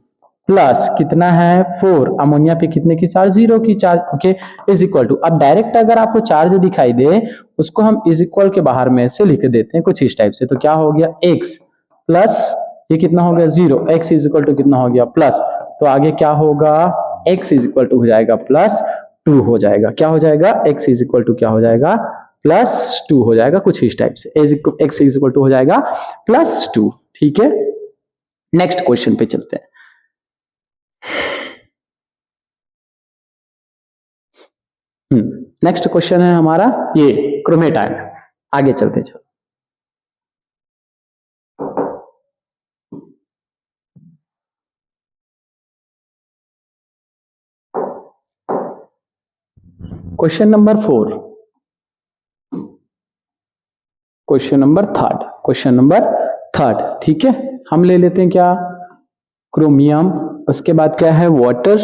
प्लस कितना है 4, अमोनिया पे कितने की चार्ज, 0 की charge, okay, is equal to, अब डायरेक्ट अगर आपको चार्ज दिखाई दे उसको हम इज इक्वल के बाहर में से लिख देते हैं कुछ इस टाइप से, तो क्या हो गया x प्लस ये कितना हो गया 0, x इज इक्वल टू कितना हो गया प्लस, तो आगे क्या होगा, x इज इक्वल टू हो जाएगा +2 हो जाएगा, क्या हो जाएगा, x इज इक्वल टू क्या हो जाएगा +2 हो जाएगा कुछ इस टाइप से, x इज इक्वल टू हो जाएगा +2, ठीक है। नेक्स्ट क्वेश्चन पे चलते हैं। नेक्स्ट क्वेश्चन है हमारा ये क्रोमेट आयन, आगे चलते चलो। Question number 4, question number third, ठीक है। हम ले लेते हैं क्या, क्रोमियम, उसके बाद क्या है वाटर,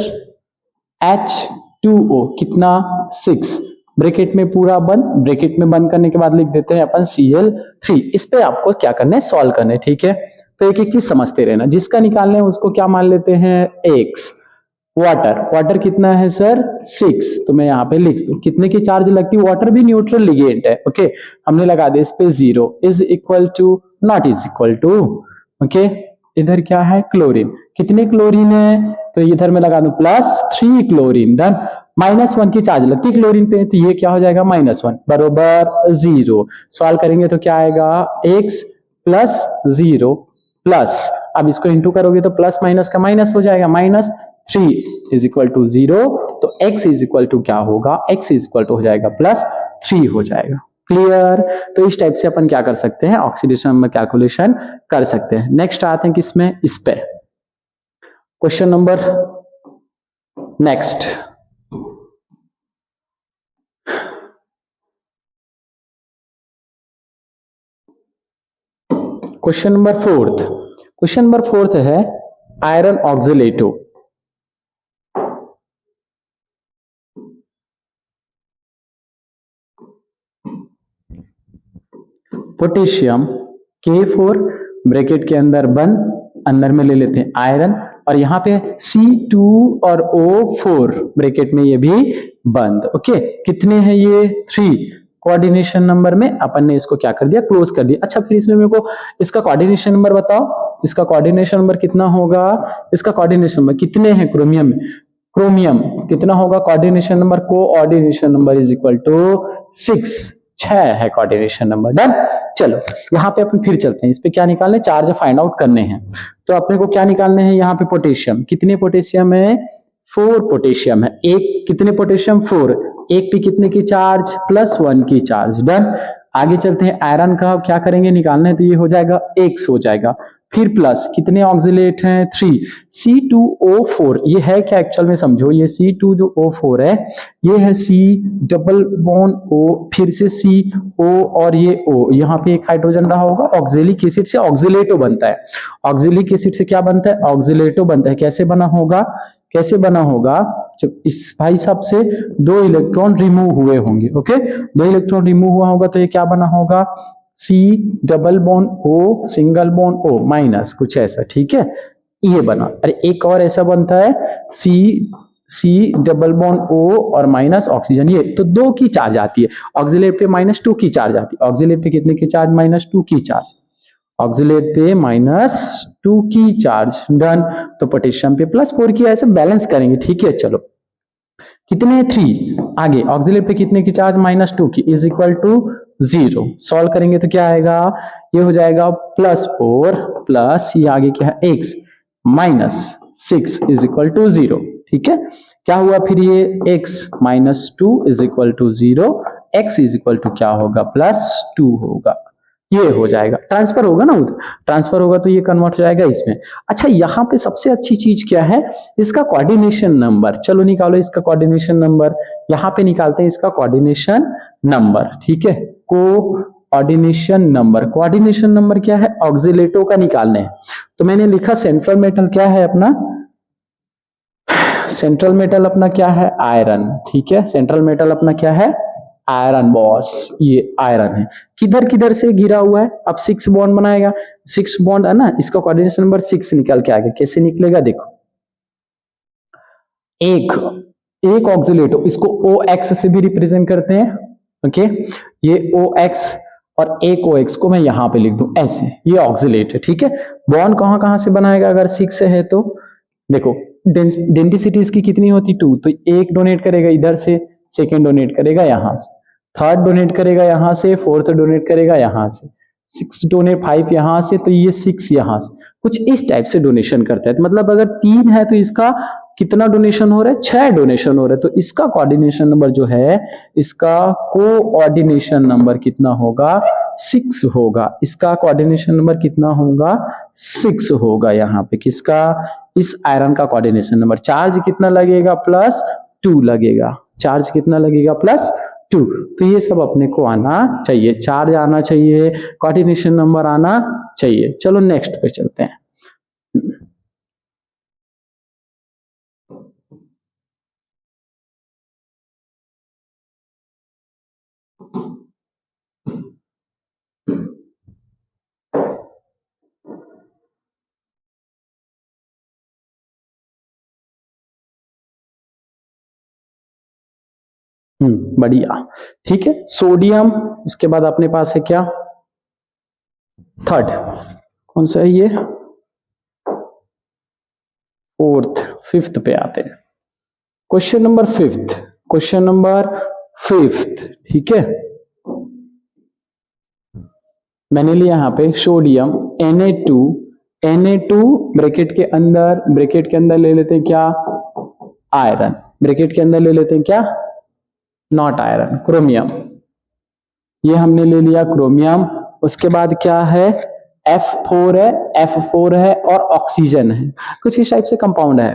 H2O कितना 6, ब्रैकेट में पूरा बंद, ब्रैकेट में बंद करने के बाद लिख देते हैं अपन Cl3। इस पे आपको क्या करना है, सॉल्व करना है, ठीक है। तो एक एक चीज समझते रहना, जिसका निकालना है उसको क्या मान लेते हैं X। वाटर कितना है सर 6, तो मैं यहाँ पे लिख दूं कितने की चार्ज लगती है, वाटर भी न्यूट्रल लिगेंड है, ओके, हमने लगा दिया इस पे 0 is equal to not is equal to, okay. इधर क्या है क्लोरीन, कितने क्लोरीन है, तो इधर मैं लगा दूं +3 क्लोरीन, डन। -1 की चार्ज लगती है क्लोरीन पे, तो ये क्या हो जाएगा -1 बरोबर 0, सॉल्व करेंगे तो क्या आएगा x प्लस 0 प्लस, अब इसको इंटू करोगे तो प्लस माइनस का माइनस हो जाएगा, -3 इज इक्वल टू 0, तो x इज इक्वल टू क्या होगा, x इज इक्वल टू हो जाएगा +3 हो जाएगा, क्लियर। तो इस टाइप से अपन क्या कर सकते हैं, ऑक्सीडेशन नंबर कैलकुलेशन कर सकते हैं। नेक्स्ट आते हैं किसमें, इस पे question number next, question number fourth है आयरन ऑक्सिलेटो। पोटेशियम K4 ब्रैकेट के अंदर बंद, अंदर में ले लेते हैं आयरन, और यहाँ पे C2 और O4 ब्रैकेट में ये भी बंद, ओके। कितने हैं ये 3, कोऑर्डिनेशन नंबर में अपन ने इसको क्या कर दिया, क्लोज कर दिया। अच्छा फिर इसमें मेरे को इसका कोऑर्डिनेशन नंबर बताओ, इसका कोऑर्डिनेशन नंबर कितना होगा, इसका कोऑर्डिनेशन नंबर कितने हैं क्रोमियम में, क्रोमियम कितना होगा coordination number, coordination number is equal to 6 है कोऑर्डिनेशन नंबर, डन। चलो यहाँ पे अपन फिर चलते हैं, इस पे क्या निकालने, चार्ज फाइंड आउट करने हैं, तो अपने को क्या निकालने हैं, यहाँ पे पोटेशियम, कितने पोटेशियम है 4 पोटेशियम है, एक कितने पोटेशियम 4, एक पे कितने की चार्ज +1 की चार्ज, डन। आगे चलते हैं, आयरन का क्या करेंगे, निकालना है तो ये हो जाएगा x हो जाएगा, फिर प्लस कितने ऑक्सिलेट हैं 3, C2O4 ये है क्या एक्चुअल में समझो, ये C2 जो O4 है ये है C डबल बॉन्ड O, फिर से CO और ये O, यहाँ पे एक हाइड्रोजन रहा होगा, ऑक्जेलिक एसिड से ऑक्सिलेटो बनता है, ऑक्जेलिक एसिड से क्या बनता है, ऑक्सिलेटो बनता है। कैसे बना होगा, जब इस भाई साहब से 2 इलेक्ट्रॉन रिमूव हुए होंगे, ओके, 2 इलेक्ट्रॉन रिमूव हुआ होगा तो ये क्या बना होगा, C double bond O single bond O minus, कुछ ऐसा, ठीक है, ये बना। अरे एक और ऐसा बनता है C डबल बॉन्ड O और माइनस ऑक्सीजन, ये तो 2 की चार्ज आती है, ऑक्सिलेट पे -2 की चार्ज आती है, ऑक्सिलेट पे कितने की चार्ज, -2 की चार्ज, ऑक्सिलेट पे -2 की चार्ज, डन। तो पोटेशियम पे +4 की, ऐसे बैलेंस करेंगे, ठीक है। चलो कितने 3, आगे ऑक्सिलेट पे कितने की चार्ज, -2 की, इज इक्वल टू 0, सॉल्व करेंगे तो क्या आएगा, ये हो जाएगा +4 प्लस ये आगे क्या है x -6 इज इक्वल टू 0, ठीक है, क्या हुआ फिर ये x minus two is equal to 0, x is equal to क्या होगा प्लस 2 होगा, ये हो जाएगा, ट्रांसफर होगा ना उधर, ट्रांसफर होगा तो ये कन्वर्ट हो जाएगा इसमें। अच्छा यहाँ पे सबसे अच्छी चीज क्या है, इसका कोऑर्डिनेशन नंबर, चलो निकालो इसका कोऑर्डिनेशन नंबर, यहाँ पे निकालते हैं इसका कोऑर्डिनेशन नंबर, ठीक है, कोऑर्डिनेशन नंबर क्या है, ऑक्सिलेटो का निकालने हैं। तो मैंने लिखा सेंट्रल मेटल क्या है अपना, सेंट्रल मेटल अपना क्या है आयरन, ठीक है, सेंट्रल मेटल अपना क्या है आयरन बॉस, ये आयरन है, किधर किधर से घिरा हुआ है, अब 6 बॉन्ड बनाएगा, 6 बॉन्ड है ना, इसका कोऑर्डिनेशन नंबर 6 निकल के आएगा, कैसे निकलेगा देखो, एक एक ऑक्सिलेटो, इसको ओ एक्स से भी रिप्रेजेंट करते हैं, ओके, ये ओ एक्स और एक ओ एक्स को मैं यहां पे लिख दूं ऐसे, ये ऑक्सिलेट है, ठीक है, बॉन्ड कहां कहां से बनाएगा अगर 6 है तो, देखो डेंसिटी इसकी कितनी होती 2, तो एक डोनेट करेगा इधर से, सेकेंड डोनेट करेगा यहां से, थर्ड डोनेट करेगा यहां से, फोर्थ डोनेट करेगा यहां से, 6 डोनेट 5 यहां से, तो ये 6 यहां से, कुछ इस टाइप से डोनेशन करता है, तो मतलब अगर 3 है तो इसका कितना डोनेशन हो रहा है, 6 डोनेशन हो रहा है, तो इसका कोऑर्डिनेशन नंबर जो है, इसका कोऑर्डिनेशन नंबर कितना होगा 6 होगा, इसका कोऑर्डिनेशन नंबर कितना होगा 6 होगा, यहाँ पे किसका, इस आयरन का कोऑर्डिनेशन नंबर, चार्ज कितना लगेगा +2 लगेगा, चार्ज कितना लगेगा +2, तो ये सब अपने को आना चाहिए, चार्ज आना चाहिए, कोऑर्डिनेशन नंबर आना चाहिए। चलो नेक्स्ट पे चलते हैं। बढ़िया, ठीक है, सोडियम, इसके बाद अपने पास है क्या, थर्ड, कौन सा है ये, फोर्थ, फिफ्थ पे आते हैं, question number fifth, question number fifth, ठीक है, मैंने लिया यहाँ पे सोडियम Na2, Na2 ब्रैकेट के अंदर ले लेते हैं क्या आयरन, ब्रैकेट के अंदर ले लेते हैं क्या नॉट आयरन, क्रोमियम, ये हमने ले लिया क्रोमियम, उसके बाद क्या है F4 है, F4 है और ऑक्सीजन है, कुछ इस टाइप से कंपाउंड है,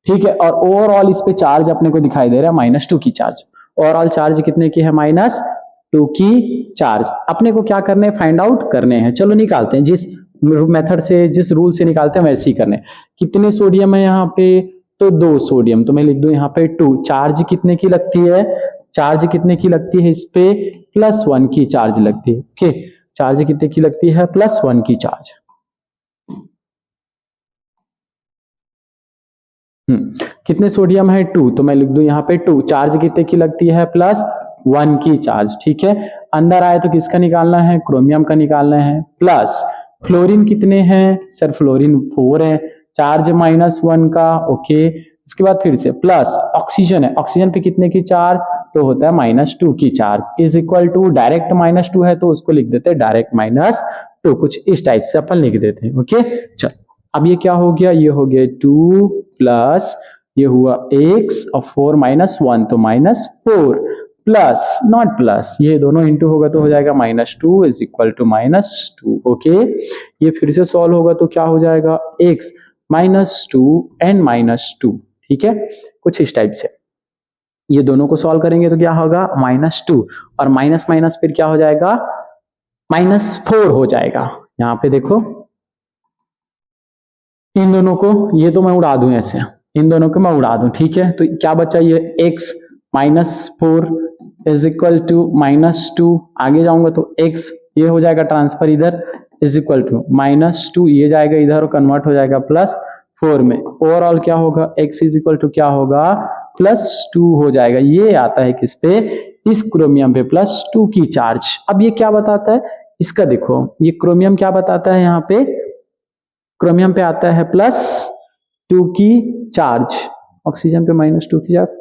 ठीक है, और ओवरऑल इस पे चार्ज अपने को दिखाई दे रहा है -2 की चार्ज, ओवरऑल चार्ज कितने की है -2 की चार्ज, अपने को क्या करने फाइंड आउट करने हैं, चलो निकालते हैं, जिस मेथड से जिस रूल से निकालते हैं वैसे ही करने, कितने सोडियम है यहाँ पे, तो 2 सोडियम, तो मैं लिख दूं यहाँ पे 2, चार्ज कितने की लगती है, चार्ज कितने की लगती है इस पे +1 की चार्ज लगती है, ओके, चार्ज कितने की लगती है +1 की चार्ज, कितने सोडियम है 2, तो मैं लिख दूं यहाँ पे 2, चार्ज कितने की लगती है +1 की चार्ज, ठीक है, अंदर आए तो किसका निकालना है क्रोमियम का निकालना है, प्लस फ्लोरीन कितने हैं सर, फ्लोरीन 4 है, चार्ज -1 का, ओके, इसके बाद फिर से प्लस ऑक्सीजन है, ऑक्सीजन पे कितने की चार्ज, तो होता है -2 की charge, is equal to direct -2 है तो उसको लिख देते हैं डायरेक्ट -2, कुछ इस टाइप से अपन लिख देते हैं, ओके, चल अब ये क्या हो गया, ये हो गया 2 प्लस ये हुआ x और 4 -1 तो -4 प्लस नॉट प्लस, ये दोनों इंटू होगा तो हो जाएगा -2 इज इक्वल टू -2, ओके, ये फिर से सॉल्व होगा तो क्या हो जाएगा x -2 एंड -2, ठीक है, कुछ इस टाइप से, ये दोनों को सॉल्व करेंगे तो क्या होगा -2 और माइनस माइनस फिर क्या हो जाएगा -4 हो जाएगा, यहाँ पे देखो इन दोनों को, ये तो मैं उड़ा दूं ऐसे, इन दोनों को मैं उड़ा दूं, ठीक है, तो क्या बचा ये x -4 इज इक्वल टू -2, आगे जाऊंगा तो x ये हो जाएगा ट्रांसफर इधर इज इक्वल टू -2, ये जाएगा इधर और कन्वर्ट हो जाएगा +4 में, ओवरऑल क्या होगा x इज इक्वल टू क्या होगा +2 हो जाएगा, ये आता है किस पे, इस क्रोमियम पे +2 की चार्ज, अब ये क्या बताता है इसका, देखो ये क्रोमियम क्या बताता है यहाँ पे, क्रोमियम पे आता है +2 की चार्ज, ऑक्सीजन पे -2 की चार्ज,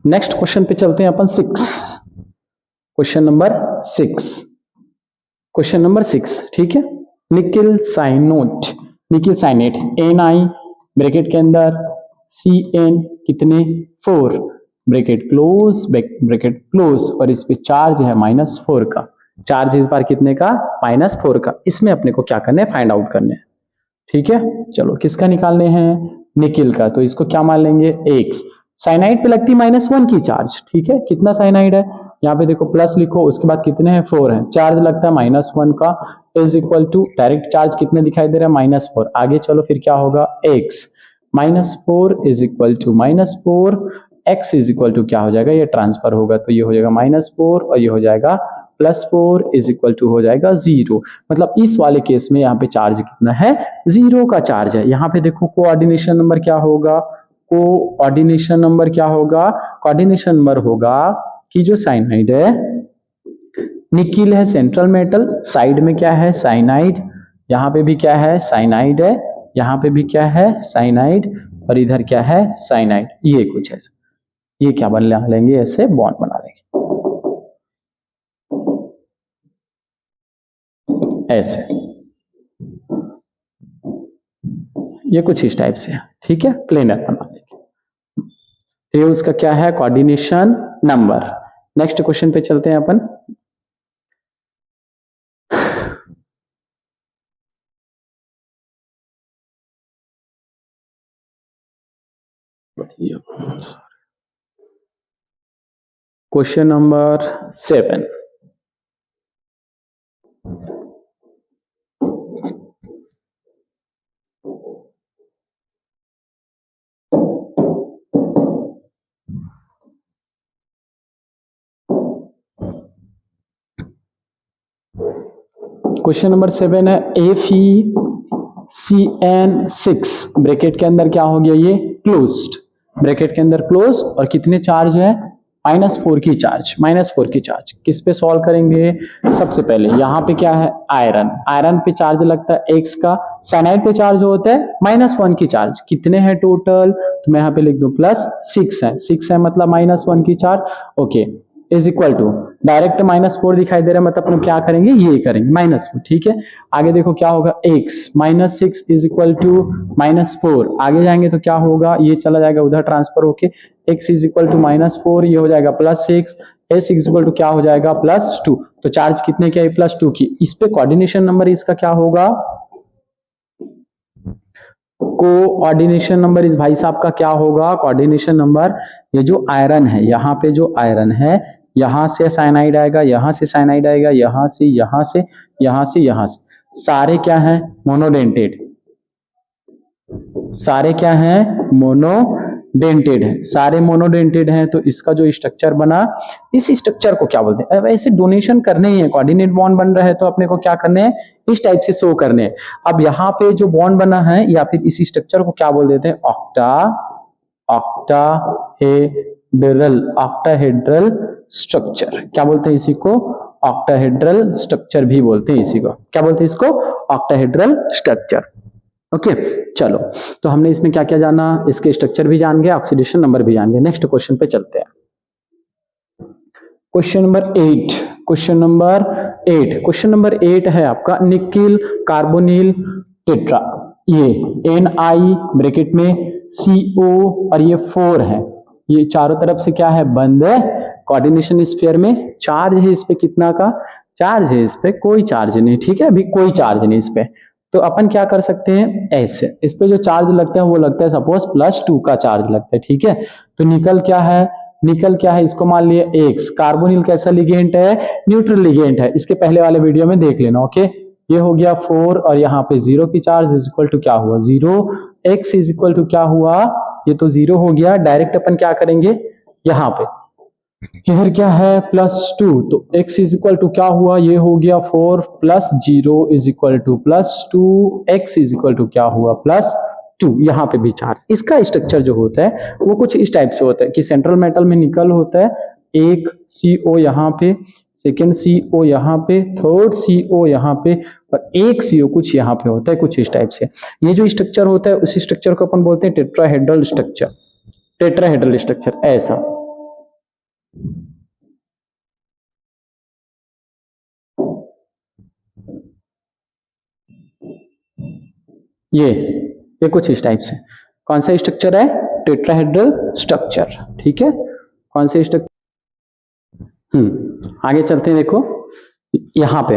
नेक्स्ट क्वेश्चन पे चलते हैं अपन 6, क्वेश्चन नंबर 6, क्वेश्चन नंबर 6, ठीक है। Nickel cyanate, nickel cyanate Na bracket के अंदर Cn कितने 4 ब्रैकेट क्लोज ब्रैकेट क्लोज, और इस पे चार्ज है -4 का, चार्ज इस बार कितने का -4 का। इसमें अपने को क्या करना है, फाइंड आउट करने हैं, ठीक है। चलो किसका निकालने हैं, निकिल का, तो इसको क्या मान लेंगे x। साइनाइड पे लगती -1 की चार्ज, ठीक है। कितना साइनाइड है, यहाँ पे देखो प्लस लिखो, उसके बाद कितने हैं 4 है, चार्ज लगता है -1 का, is equal to direct charge कितने दिखाई दे रहा है -4। आगे चलो फिर क्या होगा x -4 is equal to -4, x is equal to क्या हो जाएगा, ये ट्रांसफर होगा तो ये हो जाएगा -4 और ये हो जाएगा +4 इज इक्वल टू हो जाएगा 0। मतलब इस वाले केस में यहाँ पे चार्ज कितना है, 0 का चार्ज है। यहाँ पे देखो कोऑर्डिनेशन नंबर क्या होगा, कोऑर्डिनेशन नंबर क्या होगा, कोऑर्डिनेशन नंबर होगा कि जो साइनाइड है, निकिल है सेंट्रल मेटल, साइड में क्या है साइनाइड, यहाँ पे भी क्या है साइनाइड है, यहाँ पे भी क्या है साइनाइड, और इधर क्या है साइनाइड, ये कुछ ऐसा, ये क्या बना लेंगे, ऐसे बॉन्ड बना लेंगे ऐसे, ये कुछ इस टाइप से, ठीक है, प्लेनर बना लेंगे। तो ये उसका क्या है, कोऑर्डिनेशन नंबर। नेक्स्ट क्वेश्चन पे चलते हैं अपन। क्वेश्चन नंबर 7, क्वेश्चन नंबर 7 है FeCN6 ब्रैकेट के अंदर क्या हो गया, ये क्लोज्ड, ब्रैकेट के अंदर क्लोज, और कितने चार्ज है -4 की चार्ज, -4 की चार्ज। किस पे सॉल्व करेंगे, सबसे पहले यहाँ पे क्या है आयरन, आयरन पे चार्ज लगता है x का, साइनाइड पे चार्ज होता है -1 की चार्ज। कितने हैं टोटल, तो मैं यहाँ पे लिख दूं +6 है, 6 है मतलब -1 की charge, okay, is equal to direct -4 दिखाई दे रहा है, मतलब अपन क्या करेंगे, ये करेंगे -4, ठीक है। आगे देखो क्या होगा, x -6 इज इक्वल टू -4, आगे जाएंगे तो क्या होगा, ये चला जाएगा उधर ट्रांसफर होके, x इज इक्वल टू -4, ये हो जाएगा +6, s इज इक्वल टू क्या हो जाएगा +2, तो चार्ज कितने की आई +2 की। इस पे कोऑर्डिनेशन नंबर इसका क्या होगा, कोऑर्डिनेशन नंबर इस भाई साहब का क्या होगा, कोऑर्डिनेशन नंबर, ये जो आयरन है, यहाँ पे जो आयरन है, यहां से साइनाइड आएगा, यहां से साइनाइड आएगा, यहां से, यहां से, यहां से, यहां से, सारे क्या है मोनोडेंटेड, सारे क्या है मोनोडेंटेड है, सारे मोनोडेंटेड हैं। तो इसका जो स्ट्रक्चर बना, इस स्ट्रक्चर को क्या बोलते हैं, अब ऐसे डोनेशन करने ही है, कोऑर्डिनेट बॉन्ड बन रहा है तो अपने को क्या करने हैं, इस टाइप से शो करने हैं। अब यहाँ पे जो बॉन्ड बना है, या फिर इस स्ट्रक्चर को क्या बोल देते हैं, ऑक्टाहेड्रल स्ट्रक्चर, क्या बोलते हैं इसी को, ऑक्टाहेड्रल स्ट्रक्चर भी बोलते हैं इसी को, क्या बोलते हैं इसको, ऑक्टाहेड्रल स्ट्रक्चर। ओके चलो, तो हमने इसमें क्या क्या जाना, इसके स्ट्रक्चर भी जान गए, ऑक्सीडेशन नंबर भी जान गए। नेक्स्ट क्वेश्चन पे चलते हैं, question number 8, question number 8, question number 8 है आपका निकिल कार्बोनिल टेट्रा, ये Na ब्रैकेट में CO और ये 4 है, ये चारों तरफ से क्या है बंद है, कोऑर्डिनेशन स्फीयर में चार्ज है इस पे, कितना का चार्ज है इस पे, कोई चार्ज नहीं, ठीक है, अभी कोई चार्ज नहीं इस पे। तो अपन क्या कर सकते हैं, ऐसे इस पे जो चार्ज लगता है वो लगता है सपोज +2 का चार्ज लगता है, ठीक है। तो निकल क्या है, निकल क्या है, इसको मान लिया X, कार्बोनिल कैसा लिगेंड है, न्यूट्रल लिगेंड है, इसके पहले वाले वीडियो में देख लेना, ओके। ये हो गया 4 और यहाँ पे 0 की चार्ज इज इक्वल टू क्या हुआ 0, x इज इक्वल टू क्या हुआ, ये तो 0 हो गया, डायरेक्ट अपन क्या करेंगे यहाँ पे, इधर क्या है +2, तो x इज इक्वल टू क्या हुआ, ये हो गया 4 + 0 is equal to +2, x is equal to क्या हुआ +2, यहाँ पे भी चार्ज। इसका स्ट्रक्चर जो होता है वो कुछ इस टाइप से होता है कि सेंट्रल मेटल में निकल होता है, एक CO यहाँ पे, सेकेंड CO यहाँ पे, थर्ड CO यहाँ पे, और एक CO कुछ यहाँ पे होता है, कुछ इस टाइप से। ये जो स्ट्रक्चर होता है उस स्ट्रक्चर को अपन बोलते हैं टेट्राहेड्रल स्ट्रक्चर, टेट्राहेड्रल स्ट्रक्चर ऐसा, ये कुछ इस टाइप से। कौन सा स्ट्रक्चर है? Tetrahedral structure. ठीक है, कौन से स्ट्रक्चर? आगे चलते हैं। देखो यहाँ पे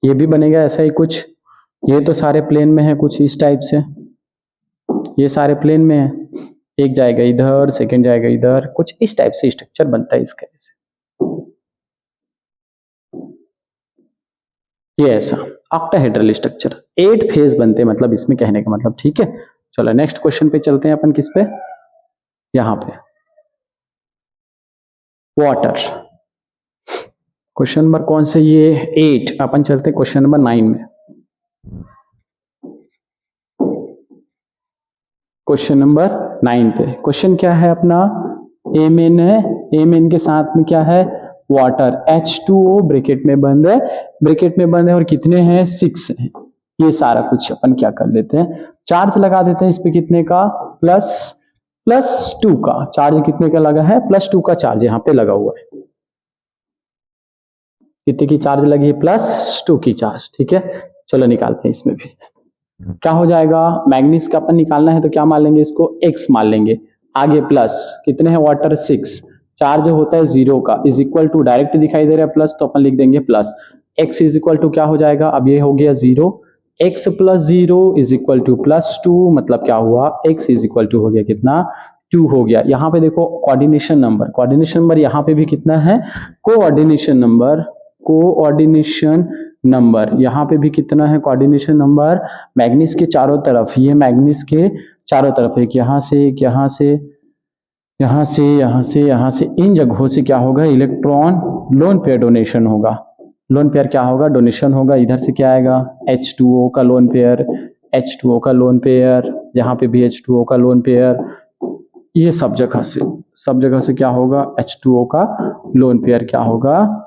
ये भी बनेगा ऐसा ही कुछ। ये तो सारे प्लेन में है कुछ इस टाइप से, ये सारे प्लेन में है, एक जाएगा इधर, सेकंड जाएगा इधर, कुछ इस टाइप से स्ट्रक्चर बनता है इसका ऐसे। ये ऐसा ऑक्टाहेड्रल स्ट्रक्चर 8 फेज बनते हैं, मतलब इसमें कहने का मतलब। ठीक है, चलो नेक्स्ट क्वेश्चन पे चलते हैं अपन। किस पे? यहाँ पे वाटर। क्वेश्चन नंबर कौन से? ये 8। अपन चलते हैं क्वेश्चन नंबर 9 में। क्वेश्चन नंबर 9 पे क्वेश्चन क्या है अपना? एमएन है, एमएन के साथ में क्या है? वाटर, H2O ब्रैकेट में बंद है, ब्रैकेट में बंद है, और कितने हैं? 6 है। ये सारा कुछ अपन क्या कर लेते हैं, चार्ज लगा देते हैं इस पे। कितने का? +2 का चार्ज। कितने का लगा है? +2 का चार्ज यहाँ पे लगा हुआ है। कितने की चार्ज लगी है? +2 की चार्ज। ठीक है, चलो निकालते हैं इसमें भी। क्या हो जाएगा? मैग्नीज का अपन निकालना है तो क्या मान लेंगे इसको? X मान लेंगे। आगे प्लस, कितने हैं वाटर? 6। चार्ज होता है 0 का, इज इक्वल टू, डायरेक्ट दिखाई दे रहा है प्लस तो अपन लिख देंगे plus. X is equal to क्या हो जाएगा? अब ये हो गया 0, X + 0 इज इक्वल टू +2, मतलब क्या हुआ? X इज इक्वल टू हो गया कितना? 2 हो गया। यहाँ पे देखो कोऑर्डिनेशन नंबर, कोऑर्डिनेशन नंबर यहाँ पे भी कितना है? कोऑर्डिनेशन नंबर, कोऑर्डिनेशन नंबर यहाँ पे भी कितना है? Coordination number. मैग्नीज के चारों तरफ, ये मैग्नीज के चारों तरफ, एक यहाँ से, एक यहाँ से, यहाँ से, यहाँ से, यहाँ से, इन जगहों से क्या होगा? इलेक्ट्रॉन लोन पेयर डोनेशन होगा। लोन पेयर क्या होगा? डोनेशन होगा। इधर से क्या आएगा? H2O का लोन पेयर, H2O का लोन पेयर, यहाँ पे भी H2O का लोन पेयर। ये सब जगह से, सब जगह से क्या होगा? H2O का लोन पेयर क्या होगा?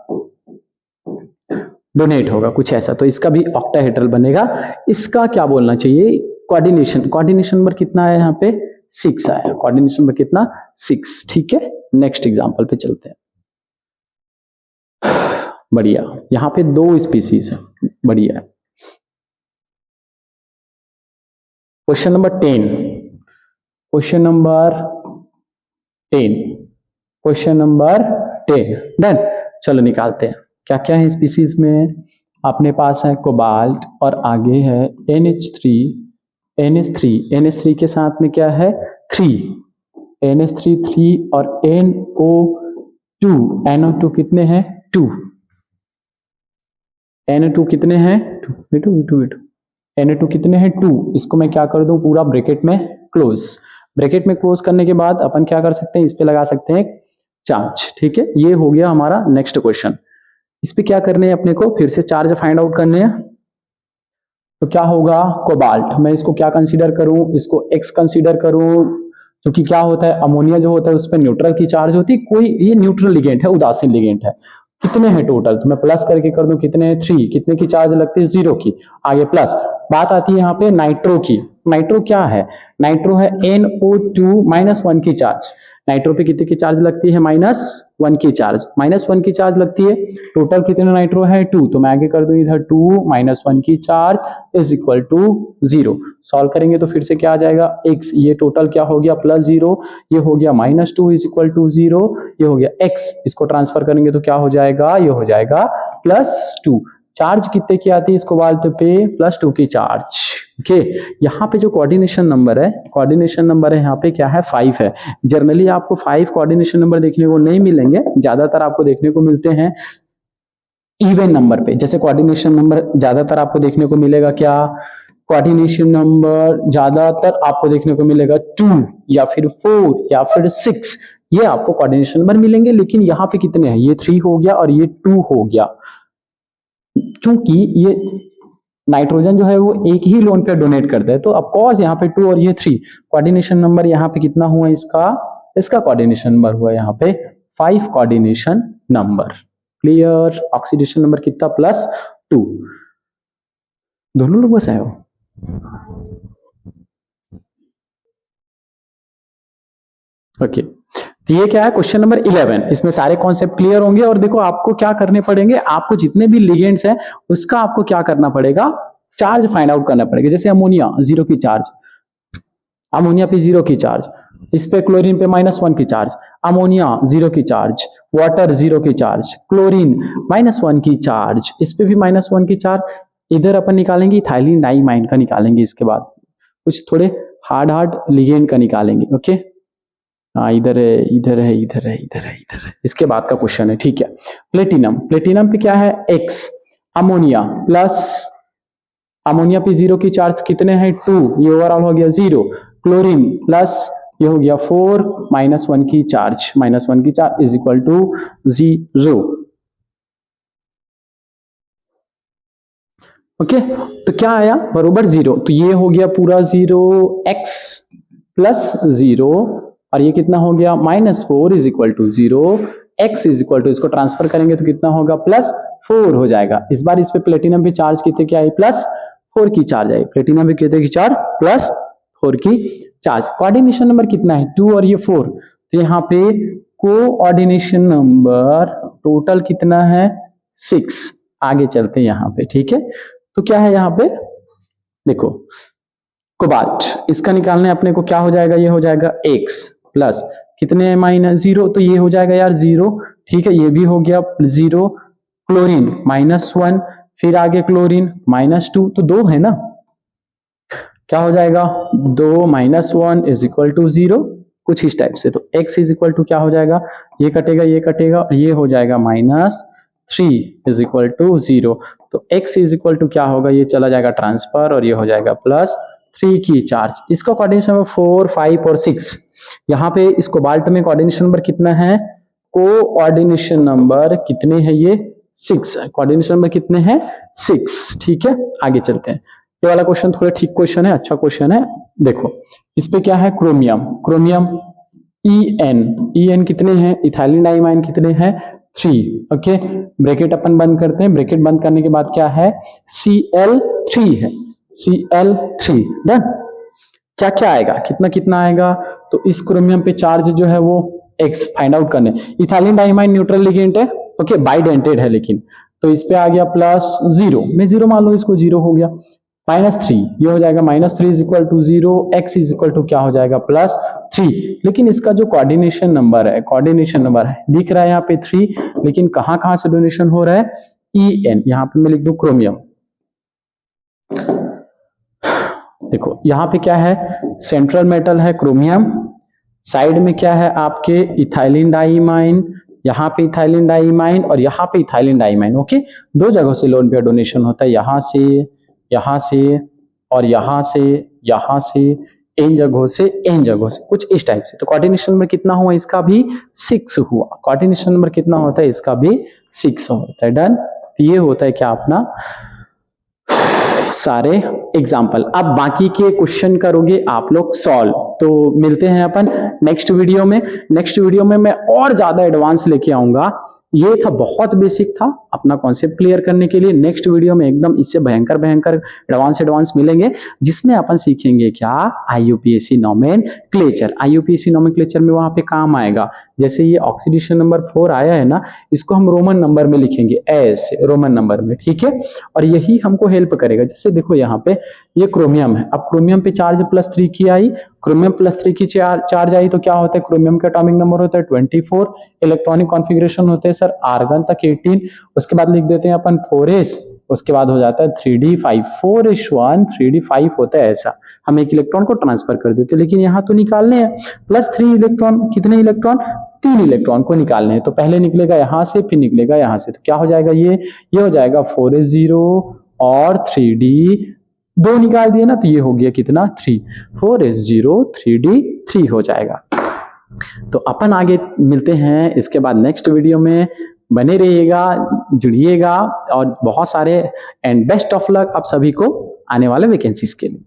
डोनेट होगा, कुछ ऐसा। तो इसका भी ऑक्टाहेड्रल बनेगा। इसका क्या बोलना चाहिए? कोऑर्डिनेशन, कोऑर्डिनेशन नंबर कितना है यहाँ पे? 6 आया। कोऑर्डिनेशन नंबर कितना? 6। ठीक है, नेक्स्ट एग्जांपल पे चलते हैं। बढ़िया, यहाँ पे 2 स्पीसीज है। बढ़िया है। Question number 10, question number 10, question number 10 done. चलो निकालते हैं क्या क्या है स्पीसीज में। अपने पास है कोबाल्ट और आगे है NH3, NH3 के साथ में क्या है? 3, NH3 3 और NO2, NO2 कितने हैं? 2, NO2 कितने हैं? 2, NO2 कितने हैं? 2। इसको मैं क्या कर दूं? पूरा ब्रैकेट में क्लोज। ब्रैकेट में क्लोज करने के बाद अपन क्या कर सकते हैं? इस पे लगा सकते हैं चार्ज। ठीक है, ये हो गया हमारा नेक्स्ट क्वेश्चन। इस पे क्या करने हैं अपने को? फिर से चार्ज फाइंड आउट करने हैं। तो क्या होगा? कोबाल्ट, मैं इसको क्या कंसीडर करूं? इसको X कंसीडर करूं, क्योंकि क्या होता है? अमोनिया जो होता है उस पर न्यूट्रल की चार्ज होती है, कोई ये न्यूट्रल लिगेंड है, उदासीन लिगेंड है। कितने हैं टोटल? तो मैं प्लस करके कर दूं, कितने हैं? 3। कितने की चार्ज लगती है? 0 की। आगे प्लस। बात आती है यहाँ पे नाइट्रो की। नाइट्रो क्या है? नाइट्रो है NO2 -1 की चार्ज। नाइट्रो पे कितने की चार्ज लगती है? -1 की चार्ज, -1 की चार्ज लगती है। टोटल कितने नाइट्रो है? 2। तो मैं आगे कर दूं इधर 2 -1 की charge is equal to 0। Solve करेंगे तो फिर से क्या आ जाएगा? X, ये टोटल क्या हो गया? +0, ये हो गया -2 इज इक्वल टू 0, ये हो गया X। इसको ट्रांसफर करेंगे तो क्या हो जाएगा? ये हो जाएगा +2। चार्ज कितने की आती है इसको कोबाल्ट पे? +2 की चार्ज। ओके, यहाँ पे जो कोऑर्डिनेशन नंबर है, कोऑर्डिनेशन नंबर है यहाँ पे क्या है? 5 है। जनरली आपको 5 कोऑर्डिनेशन नंबर देखने को नहीं मिलेंगे, ज्यादातर आपको देखने को मिलते हैं इवन नंबर पे। जैसे कोऑर्डिनेशन नंबर ज्यादातर आपको देखने को मिलेगा क्या? कोऑर्डिनेशन नंबर ज्यादातर आपको देखने को मिलेगा 2 या फिर 4 या फिर 6, ये आपको कोऑर्डिनेशन नंबर मिलेंगे। लेकिन यहाँ पे कितने हैं? ये 3 हो गया और ये 2 हो गया, क्योंकि ये नाइट्रोजन जो है वो एक ही लोन पे डोनेट करता है। तो ऑफकोर्स यहाँ पे 2 और ये 3, कोऑर्डिनेशन नंबर यहाँ पे कितना हुआ इसका? इसका कोऑर्डिनेशन नंबर हुआ यहाँ पे 5 coordination number. Clear? Oxidation number कितना? +2। दोनों लोग बस आए हो। ओके, तो ये क्या है, क्वेश्चन नंबर 11। इसमें सारे कॉन्सेप्ट क्लियर होंगे। और देखो आपको क्या करने पड़ेंगे, आपको जितने भी लिगेंड्स हैं उसका आपको क्या करना पड़ेगा, चार्ज फाइंड आउट करना पड़ेगा। जैसे अमोनिया 0 की चार्ज, अमोनिया पे 0 की चार्ज, इस पे क्लोरीन पे -1 की चार्ज, अमोनिया 0 की चार्ज, वाटर 0 की चार्ज, क्लोरीन -1 की चार्ज, इस पे भी -1 की चार्ज। इधर अपन निकालेंगे इथाइलिन डाइमाइन का निकालेंगे, इसके बाद कुछ थोड़े हार्ड लिगेंड का निकालेंगे। ओके, हाँ इधर है, इधर है, इधर है, इधर है, इधर है, इसके बाद का क्वेश्चन है। ठीक है, प्लेटिनम, प्लेटिनम पे क्या है, X, अमोनिया प्लस, अमोनिया पे 0 की चार्ज कितने हैं, 2, ये ओवरऑल हो गया 0, क्लोरीन प्लस ये हो गया 4, -1 की चार्ज, -1 की charge is equal to 0। Okay, तो क्या आया, बरोबर 0। तो ये हो गया पूरा 0, x प्लस 0, और ये कितना हो गया, -4 is equal to 0, x is equal to, इसको ट्रांसफर करेंगे तो कितना होगा, +4 हो जाएगा। इस बार इस पे प्लेटिनम पे चार्ज कितने की आई, +4 की चार्ज आई। प्लेटिनम पे कितने की चार्ज, +4 की चार्ज। कोऑर्डिनेशन नंबर कितना है, 2 और ये 4, तो यहाँ पे कोऑर्डिनेशन नंबर टोटल कितना है, 6। आगे चलते हैं यहाँ पे। ठीक है, तो क्या है यहाँ पे, देखो कोबाल्ट, इसका निकालने अपने को क्या हो जाएगा, ये हो जाएगा x प्लस कितने -0, तो ये हो जाएगा यार 0। ठीक है, ये भी हो गया 0, क्लोरीन -1, फिर आगे क्लोरीन -2, तो 2 है ना, क्या हो जाएगा, 2 -1 इज इक्वल टू 0, कुछ इस टाइप से। तो x इज इक्वल टू क्या हो जाएगा, ये कटेगा, ये कटेगा, ये हो जाएगा -3 इज इक्वल टू 0। तो x इज इक्वल टू क्या होगा, ये चला जाएगा ट्रांसफर, और ये हो जाएगा +3 की चार्ज। इसका कोऑर्डिनेशन नंबर 4, 5 और 6। यहाँ पे इस कोबाल्ट में कोऑर्डिनेशन नंबर कितना है, कोऑर्डिनेशन नंबर कितने हैं, ये 6, कोऑर्डिनेशन नंबर कितने हैं, 6। ठीक है, आगे चलते हैं। ये वाला क्वेश्चन थोड़ा ठीक क्वेश्चन है, अच्छा क्वेश्चन है। देखो इस पे क्या है, क्रोमियम, क्रोमियम En कितने हैं, इथाइलिन डाइमाइन कितने हैं, 3। ओके, ब्रैकेट अपन बंद करते हैं। ब्रैकेट बंद करने के बाद क्या है, Cl3 है, Cl3 डन। क्या क्या आएगा, कितना कितना आएगा, तो इस क्रोमियम पे चार्ज जो है वो x फाइंड आउट करने। इथाइलिन डाइमाइन न्यूट्रल लिगेंड है, ओके बाइडेंटेड है, लेकिन तो इस पे आ गया +0, मैं 0 मान लो, इसको 0 हो गया, -3, ये हो जाएगा -3 is equal to 0, x is equal to क्या हो जाएगा, +3। लेकिन इसका जो कोऑर्डिनेशन नंबर है, कोऑर्डिनेशन नंबर है, दिख रहा है यहाँ पे 3, लेकिन कहां कहां से डोनेशन हो रहा है, En, यहाँ पे मैं लिख दूं क्रोमियम। देखो यहाँ पे क्या है, सेंट्रल मेटल है क्रोमियम, साइड में क्या है आपके इथाइलिन डाइमाइन, यहाँ पे इथाइलिन डाइमाइन और यहाँ पे इथाइलिन डाइमाइन। ओके, दो जगहों से लोन पेयर डोनेशन होता है, यहाँ से और यहाँ से, इन जगहों से, इन जगहों से, कुछ इस टाइप से। तो कोऑर्डिनेशन नंबर कितना हुआ, इसका भी 6 हुआ। कोऑर्डिनेशन नंबर कितना होता है, इसका भी 6 होता है। डन, तो ये होता है क्या अपना सारे एग्जाम्पल। अब बाकी के क्वेश्चन करोगे आप लोग सॉल्व। तो मिलते हैं अपन नेक्स्ट वीडियो में। नेक्स्ट वीडियो में मैं और ज्यादा एडवांस लेके आऊंगा। ये था बहुत बेसिक था, अपना कॉन्सेप्ट क्लियर करने के लिए। नेक्स्ट वीडियो में एकदम इससे भयंकर एडवांस मिलेंगे, जिसमें अपन सीखेंगे क्या, IUPAC नोमेनक्लेचर। IUPAC नोमेनक्लेचर में वहां पे काम आएगा, जैसे ये ऑक्सीडेशन नंबर 4 आया है ना, इसको हम रोमन नंबर में लिखेंगे, ऐसे रोमन नंबर में, ठीक है। और यही हमको हेल्प करेगा। जैसे देखो यहाँ पे ये क्रोमियम है, अब क्रोमियम पे चार्ज +3 की आई, क्रोमियम +3 की चार्ज आई तो क्या होता है, क्रोमियम का एटॉमिक नंबर होता है 24, इलेक्ट्रॉनिक कॉन्फ़िगरेशन होते हैं सर आर्गन तक 18, उसके बाद लिख देते हैं अपन 4s, उसके बाद हो जाता है 3d5, 4s1 3d5 होता है ऐसा। हम एक इलेक्ट्रॉन को ट्रांसफर कर देते हैं, लेकिन यहाँ तो निकालने हैं +3 इलेक्ट्रॉन, कितने इलेक्ट्रॉन, 3 इलेक्ट्रॉन को निकालने हैं। तो पहले निकलेगा यहाँ से, फिर निकलेगा यहाँ से, तो क्या हो जाएगा, ये हो जाएगा 4s0 और 3d, 2 निकाल दिए ना, तो ये हो गया कितना 3, 4s0 3d3 हो जाएगा। तो अपन आगे मिलते हैं इसके बाद नेक्स्ट वीडियो में। बने रहिएगा, जुड़िएगा, और बहुत सारे एंड बेस्ट ऑफ लक आप सभी को आने वाले वैकेंसीज के लिए।